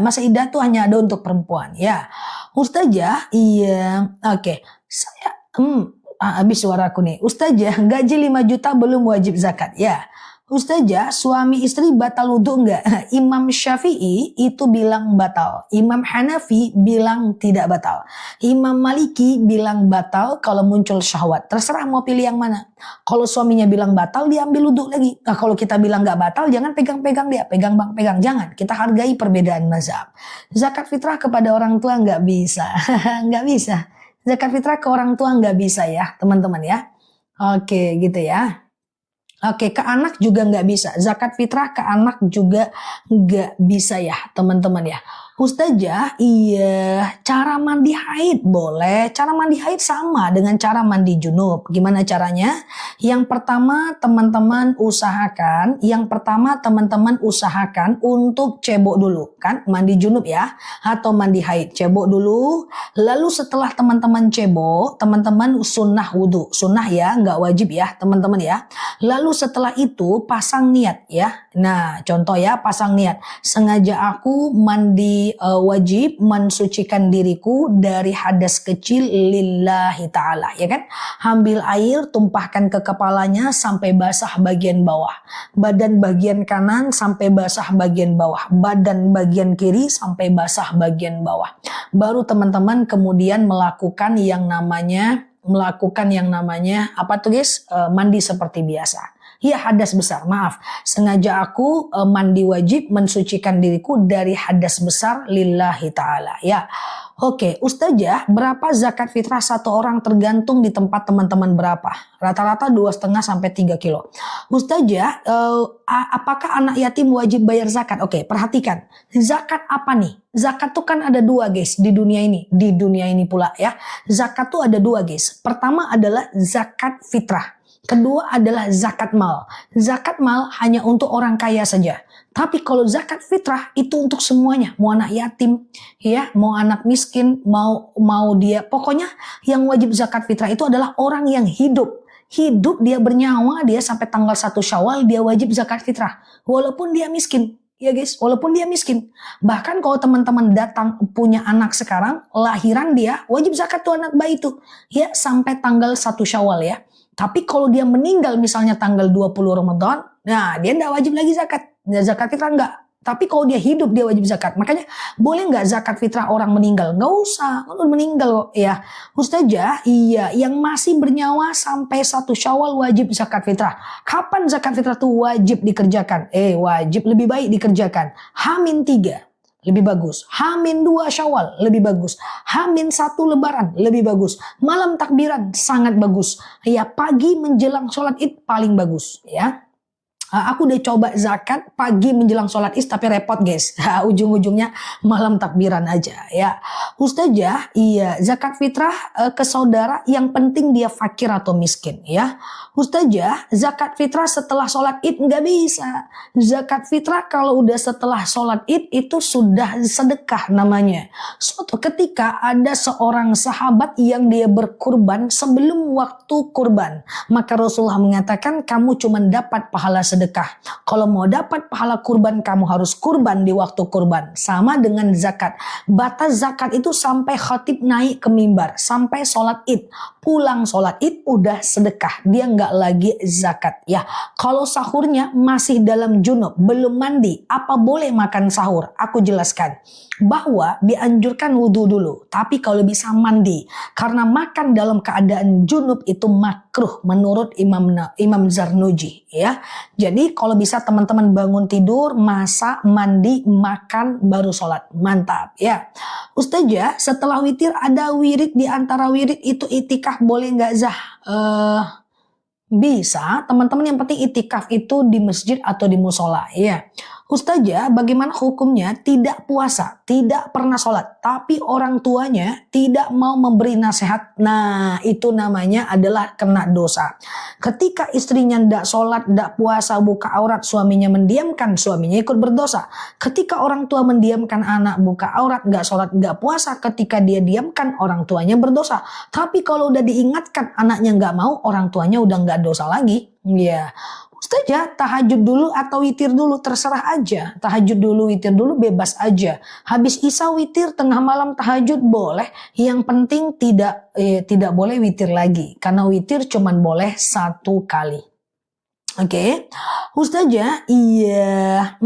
Masa iddah tuh hanya ada untuk perempuan ya. Ustazah, iya, oke. Saya habis suaraku nih. Ustazah, gaji 5 juta belum wajib zakat ya. Ustazah, suami istri batal wudhu enggak? Imam Syafi'i itu bilang batal. Imam Hanafi bilang tidak batal. Imam Maliki bilang batal kalau muncul syahwat. Terserah mau pilih yang mana. Kalau suaminya bilang batal, dia ambil wudhu lagi. Nah, kalau kita bilang nggak batal, jangan pegang-pegang dia. Pegang. Jangan. Kita hargai perbedaan mazhab. Zakat fitrah kepada orang tua nggak bisa. Nggak bisa. Zakat fitrah ke orang tua nggak bisa ya, teman-teman ya. Oke, gitu ya. Oke, ke anak juga nggak bisa. Zakat fitrah ke anak juga nggak bisa ya, teman-teman ya. Ustazah, iya, cara mandi haid boleh. Cara mandi haid sama dengan cara mandi junub. Gimana caranya? Yang pertama teman-teman usahakan untuk cebok dulu. Kan mandi junub ya, atau mandi haid. Cebok dulu. Lalu setelah teman-teman cebok, teman-teman sunnah wudhu. Sunnah ya, nggak wajib ya teman-teman ya. Lalu setelah itu pasang niat ya. Nah, contoh ya, pasang niat. Sengaja aku mandi wajib mensucikan diriku dari hadas kecil lillahi ta'ala, ya kan? Ambil air, tumpahkan ke kepalanya sampai basah bagian bawah. Badan bagian kanan sampai basah bagian bawah. Badan bagian kiri sampai basah bagian bawah. Baru teman-teman kemudian melakukan yang namanya apa tuh guys? Mandi seperti biasa. Ya hadas besar, maaf. Sengaja aku mandi wajib mensucikan diriku dari hadas besar lillahi ta'ala. Ya. Oke, Ustazah, berapa zakat fitrah satu orang tergantung di tempat teman-teman berapa? Rata-rata 2,5 sampai 3 kilo. Ustazah, apakah anak yatim wajib bayar zakat? Oke, perhatikan. Zakat apa nih? Zakat tuh kan ada dua guys di dunia ini. Di dunia ini pula ya. Zakat tuh ada dua guys. Pertama adalah zakat fitrah. Kedua adalah zakat mal. Zakat mal hanya untuk orang kaya saja. Tapi kalau zakat fitrah itu untuk semuanya, mau anak yatim, ya, mau anak miskin, mau dia, pokoknya yang wajib zakat fitrah itu adalah orang yang hidup. Hidup dia bernyawa, dia sampai tanggal 1 Syawal dia wajib zakat fitrah. Walaupun dia miskin, ya guys, walaupun dia miskin. Bahkan kalau teman-teman datang punya anak sekarang, lahiran dia wajib zakat tuh anak bayi itu. Ya, sampai tanggal 1 Syawal ya. Tapi kalau dia meninggal misalnya tanggal 20 Ramadan, nah dia enggak wajib lagi zakat. Zakat fitrah enggak. Tapi kalau dia hidup dia wajib zakat. Makanya boleh enggak zakat fitrah orang meninggal? Enggak usah. Kalau meninggal kok ya. Ustazah, iya yang masih bernyawa sampai 1 Syawal wajib zakat fitrah. Kapan zakat fitrah itu wajib dikerjakan? Wajib lebih baik dikerjakan H-3. Lebih bagus. H-2 Syawal lebih bagus. H-1 Lebaran lebih bagus. Malam takbiran sangat bagus. Ya, pagi menjelang sholat Id paling bagus ya. Aku udah coba zakat pagi menjelang sholat Id tapi repot guys. Ujung-ujungnya malam takbiran aja ya. Ustazah, iya zakat fitrah ke saudara yang penting dia fakir atau miskin ya. Ustazah, zakat fitrah setelah sholat Id nggak bisa. Zakat fitrah kalau udah setelah sholat Id itu sudah sedekah namanya. Suatu ketika ada seorang sahabat yang dia berkurban sebelum waktu kurban. Maka Rasulullah mengatakan kamu cuma dapat pahala sedekah. Kalau mau dapat pahala kurban kamu harus kurban di waktu kurban. Sama dengan zakat. Batas zakat itu sampai khatib naik ke mimbar. Sampai sholat Id. Pulang sholat Id udah sedekah. Dia nggak lagi zakat. Ya, kalau sahurnya masih dalam junub, belum mandi, apa boleh makan sahur? Aku jelaskan. Bahwa dianjurkan wudhu dulu. Tapi kalau bisa mandi. Karena makan dalam keadaan junub itu makruh menurut Imam Zarnuji. Ya, jadi kalau bisa teman-teman bangun tidur, masak, mandi, makan, baru sholat. Mantap ya. Ustazah, setelah witir ada wirid di antara wirid itu itikaf boleh nggak Zah? Bisa, teman-teman yang penting itikaf itu di masjid atau di musola ya. Ustazah, bagaimana hukumnya tidak puasa, tidak pernah sholat, tapi orang tuanya tidak mau memberi nasihat? Nah, itu namanya adalah kena dosa. Ketika istrinya tidak sholat, tidak puasa, buka aurat, suaminya mendiamkan, suaminya ikut berdosa. Ketika orang tua mendiamkan anak, buka aurat, nggak sholat, nggak puasa, ketika dia diamkan, orang tuanya berdosa. Tapi kalau udah diingatkan, anaknya nggak mau, orang tuanya udah nggak dosa lagi. Ya. Ustazah, tahajud dulu atau witir dulu terserah aja. Tahajud dulu, witir dulu bebas aja. Habis isya witir, tengah malam tahajud boleh. Yang penting tidak boleh witir lagi. Karena witir cuman boleh 1 kali. Oke, Ustazah, iya.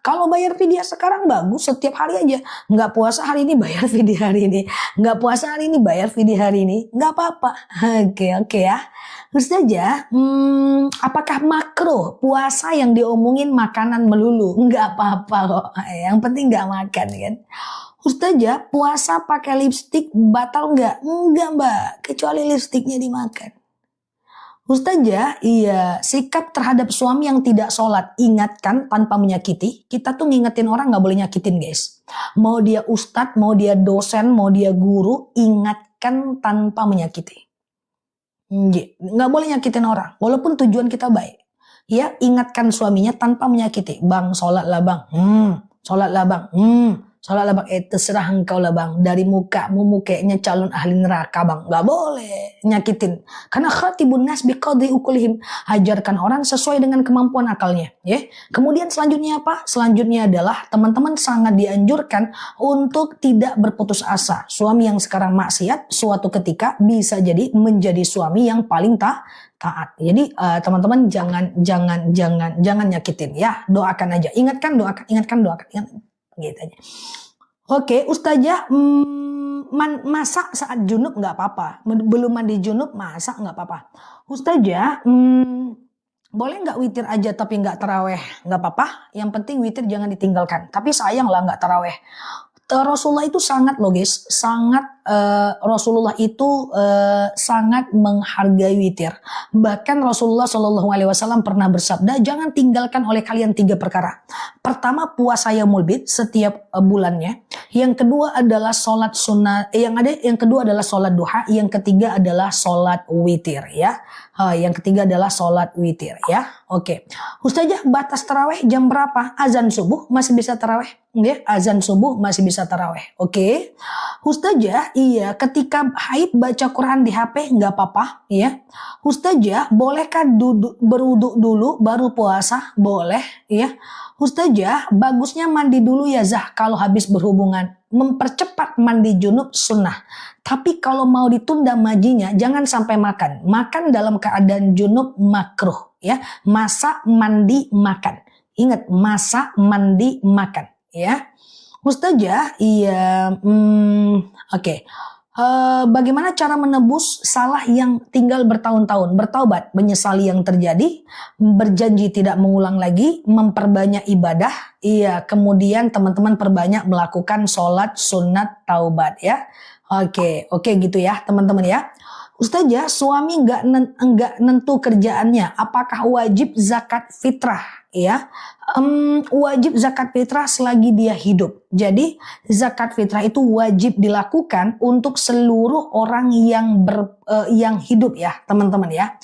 Kalau bayar fidyah sekarang bagus, setiap hari aja. Nggak puasa hari ini bayar fidyah hari ini. Nggak puasa hari ini bayar fidyah hari ini. Nggak apa-apa. Oke ya. Ustazah, apakah makruh puasa yang diomongin makanan melulu? Nggak apa-apa kok. Yang penting nggak makan kan. Ustazah, puasa pakai lipstik batal nggak? Nggak mbak, kecuali lipstiknya dimakan. Ustazah, iya, sikap terhadap suami yang tidak sholat, ingatkan tanpa menyakiti. Kita tuh ngingetin orang gak boleh nyakitin guys. Mau dia ustadz, mau dia dosen, mau dia guru, ingatkan tanpa menyakiti. Gak boleh nyakitin orang, walaupun tujuan kita baik. Ya, ingatkan suaminya tanpa menyakiti. Bang, sholat lah bang. Sholat lah bang. Sholat lah bang, terserah engkau lah bang. Dari mukamu mukanya calon ahli neraka bang. Gak boleh nyakitin. Karena khatibun nas biqadri ukulihim. Ajarkan orang sesuai dengan kemampuan akalnya. Ya. Kemudian selanjutnya apa? Selanjutnya adalah teman-teman sangat dianjurkan untuk tidak berputus asa. Suami yang sekarang maksiat suatu ketika bisa jadi menjadi suami yang paling taat. Jadi teman-teman jangan nyakitin ya. Doakan aja. Ingatkan, doakan. Gitu aja. Oke, Ustazah, masak saat junub nggak apa-apa. Belum mandi junub masak nggak apa-apa. Ustazah, Boleh nggak witir aja tapi nggak taraweh? Nggak apa-apa. Yang penting witir jangan ditinggalkan. Tapi sayang lah nggak taraweh. Rasulullah itu sangat logis, Rasulullah itu sangat menghargai witir. Bahkan Rasulullah Shallallahu Alaihi Wasallam pernah bersabda, jangan tinggalkan oleh kalian 3 perkara. Pertama, puasa yaumul bid setiap bulannya. Yang kedua adalah sholat sunnah. Yang kedua adalah sholat duha. Yang ketiga adalah sholat witir. Ya. Yang ketiga adalah sholat witir. Ya. Oke. Ustazah, batas taraweh jam berapa? Azan subuh masih bisa taraweh. Ya, azan subuh masih bisa taraweh. Oke. Ustazah, iya, ketika haid baca Quran di HP nggak apa-apa, ya. Ustazah, bolehkah berwuduk dulu baru puasa? Boleh, ya. Ustazah, bagusnya mandi dulu ya Zah kalau habis berhubungan. Mempercepat mandi junub sunnah. Tapi kalau mau ditunda majinya, jangan sampai makan. Makan dalam keadaan junub makruh, ya. Masak, mandi, makan. Ingat, masak, mandi, makan. Ya, Ustazah, iya, oke. Bagaimana cara menebus salah yang tinggal bertahun-tahun? Bertaubat, menyesali yang terjadi, berjanji tidak mengulang lagi, memperbanyak ibadah, iya. Kemudian teman-teman perbanyak melakukan sholat sunat taubat, ya. Oke, gitu ya, teman-teman ya. Ustazah, suami nggak nentu kerjaannya, apakah wajib zakat fitrah? Ya, wajib zakat fitrah selagi dia hidup. Jadi zakat fitrah itu wajib dilakukan untuk seluruh orang yang hidup ya, teman-teman ya.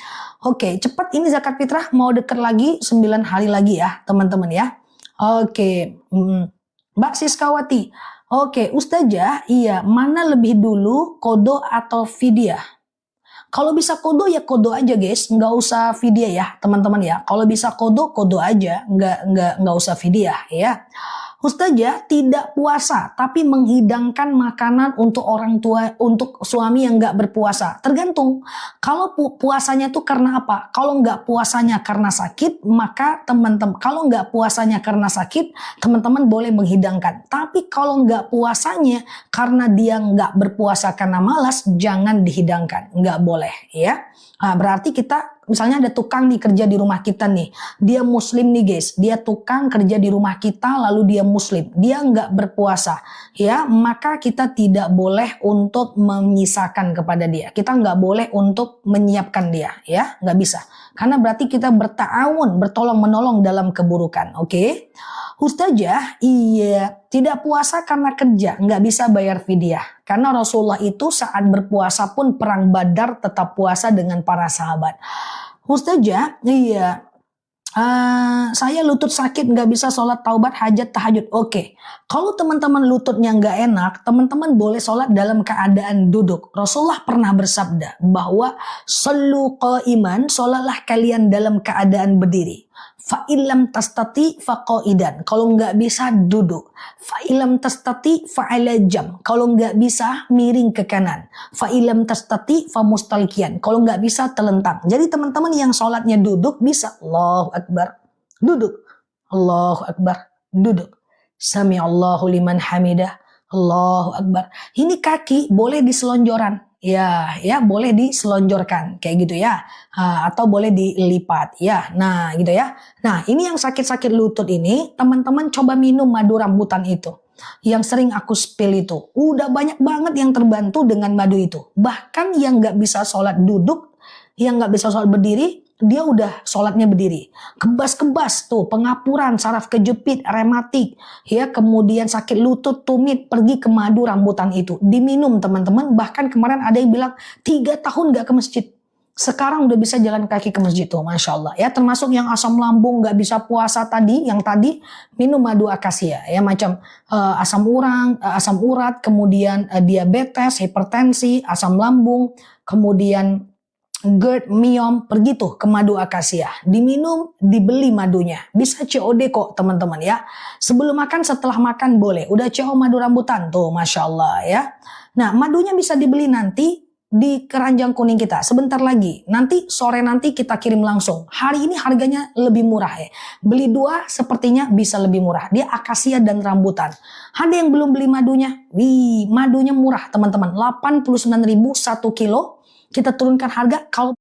Oke, cepat ini zakat fitrah mau deket lagi 9 hari lagi ya, teman-teman ya. Oke, Mbak Siskawati. Oke, Ustazah, iya, mana lebih dulu kodo atau fidyah? Kalau bisa kodo ya kodo aja guys, nggak usah fidyah ya teman-teman ya. Kalau bisa kodo aja, nggak usah fidyah ya. Ustazah, tidak puasa tapi menghidangkan makanan untuk orang tua, untuk suami yang nggak berpuasa. Tergantung. Kalau puasanya tuh karena apa? Kalau nggak puasanya karena sakit, maka kalau nggak puasanya karena sakit, teman-teman boleh menghidangkan. Tapi kalau nggak puasanya karena dia nggak berpuasa karena malas, jangan dihidangkan. Nggak boleh ya. Nah, berarti kita misalnya ada tukang nih kerja di rumah kita nih, dia muslim nih guys, dia tukang kerja di rumah kita lalu dia muslim, dia nggak berpuasa, ya, maka kita tidak boleh untuk menyisakan kepada dia, kita nggak boleh untuk menyiapkan dia, ya, nggak bisa, karena berarti kita berta'awun, bertolong menolong dalam keburukan, oke? Ustazah, iya, tidak puasa karena kerja, nggak bisa bayar fidyah. Karena Rasulullah itu saat berpuasa pun perang Badar tetap puasa dengan para sahabat. Ustazah, iya, saya lutut sakit nggak bisa sholat taubat hajat tahajud. Oke, kalau teman-teman lututnya nggak enak, teman-teman boleh sholat dalam keadaan duduk. Rasulullah pernah bersabda bahwa shollu qa'iman, sholatlah kalian dalam keadaan berdiri. Fa'ilam tastati faqaidan. Kalau nggak bisa duduk. Fa'ilam tastati fa'ala jam. Kalau nggak bisa miring ke kanan. Fa'ilam tastati famustalkian. Kalau nggak bisa telentang. Jadi teman-teman yang sholatnya duduk bisa Allahu Akbar. Duduk. Allahu Akbar. Duduk. Sami'allahu liman hamidah. Allahu Akbar. Ini kaki boleh diselonjoran. Ya, boleh diselonjorkan kayak gitu ya, atau boleh dilipat ya. Nah, gitu ya. Nah, ini yang sakit-sakit lutut ini, teman-teman coba minum madu rambutan itu. Yang sering aku spill itu, udah banyak banget yang terbantu dengan madu itu. Bahkan yang nggak bisa sholat duduk, yang nggak bisa sholat berdiri, dia udah sholatnya berdiri. Kebas-kebas tuh, pengapuran, saraf kejepit, rematik, ya, kemudian sakit lutut, tumit, pergi ke madu rambutan itu. Diminum teman-teman, bahkan kemarin ada yang bilang 3 tahun gak ke masjid. Sekarang udah bisa jalan kaki ke masjid tuh, Masya Allah. Ya, termasuk yang asam lambung gak bisa puasa tadi, yang tadi minum madu akasia, ya, macam asam urat, kemudian diabetes, hipertensi, asam lambung, kemudian GERD, MIOM, pergi tuh ke madu akasia. Diminum, dibeli madunya. Bisa COD kok teman-teman ya. Sebelum makan, setelah makan boleh. Udah CO madu rambutan tuh, Masya Allah ya. Nah, madunya bisa dibeli nanti di keranjang kuning kita. Sebentar lagi. Nanti sore nanti kita kirim langsung. Hari ini harganya lebih murah ya. Beli 2 sepertinya bisa lebih murah. Dia akasia dan rambutan. Ada yang belum beli madunya? Wih, madunya murah teman-teman. 89.000 1 kilo. Kita turunkan harga kalau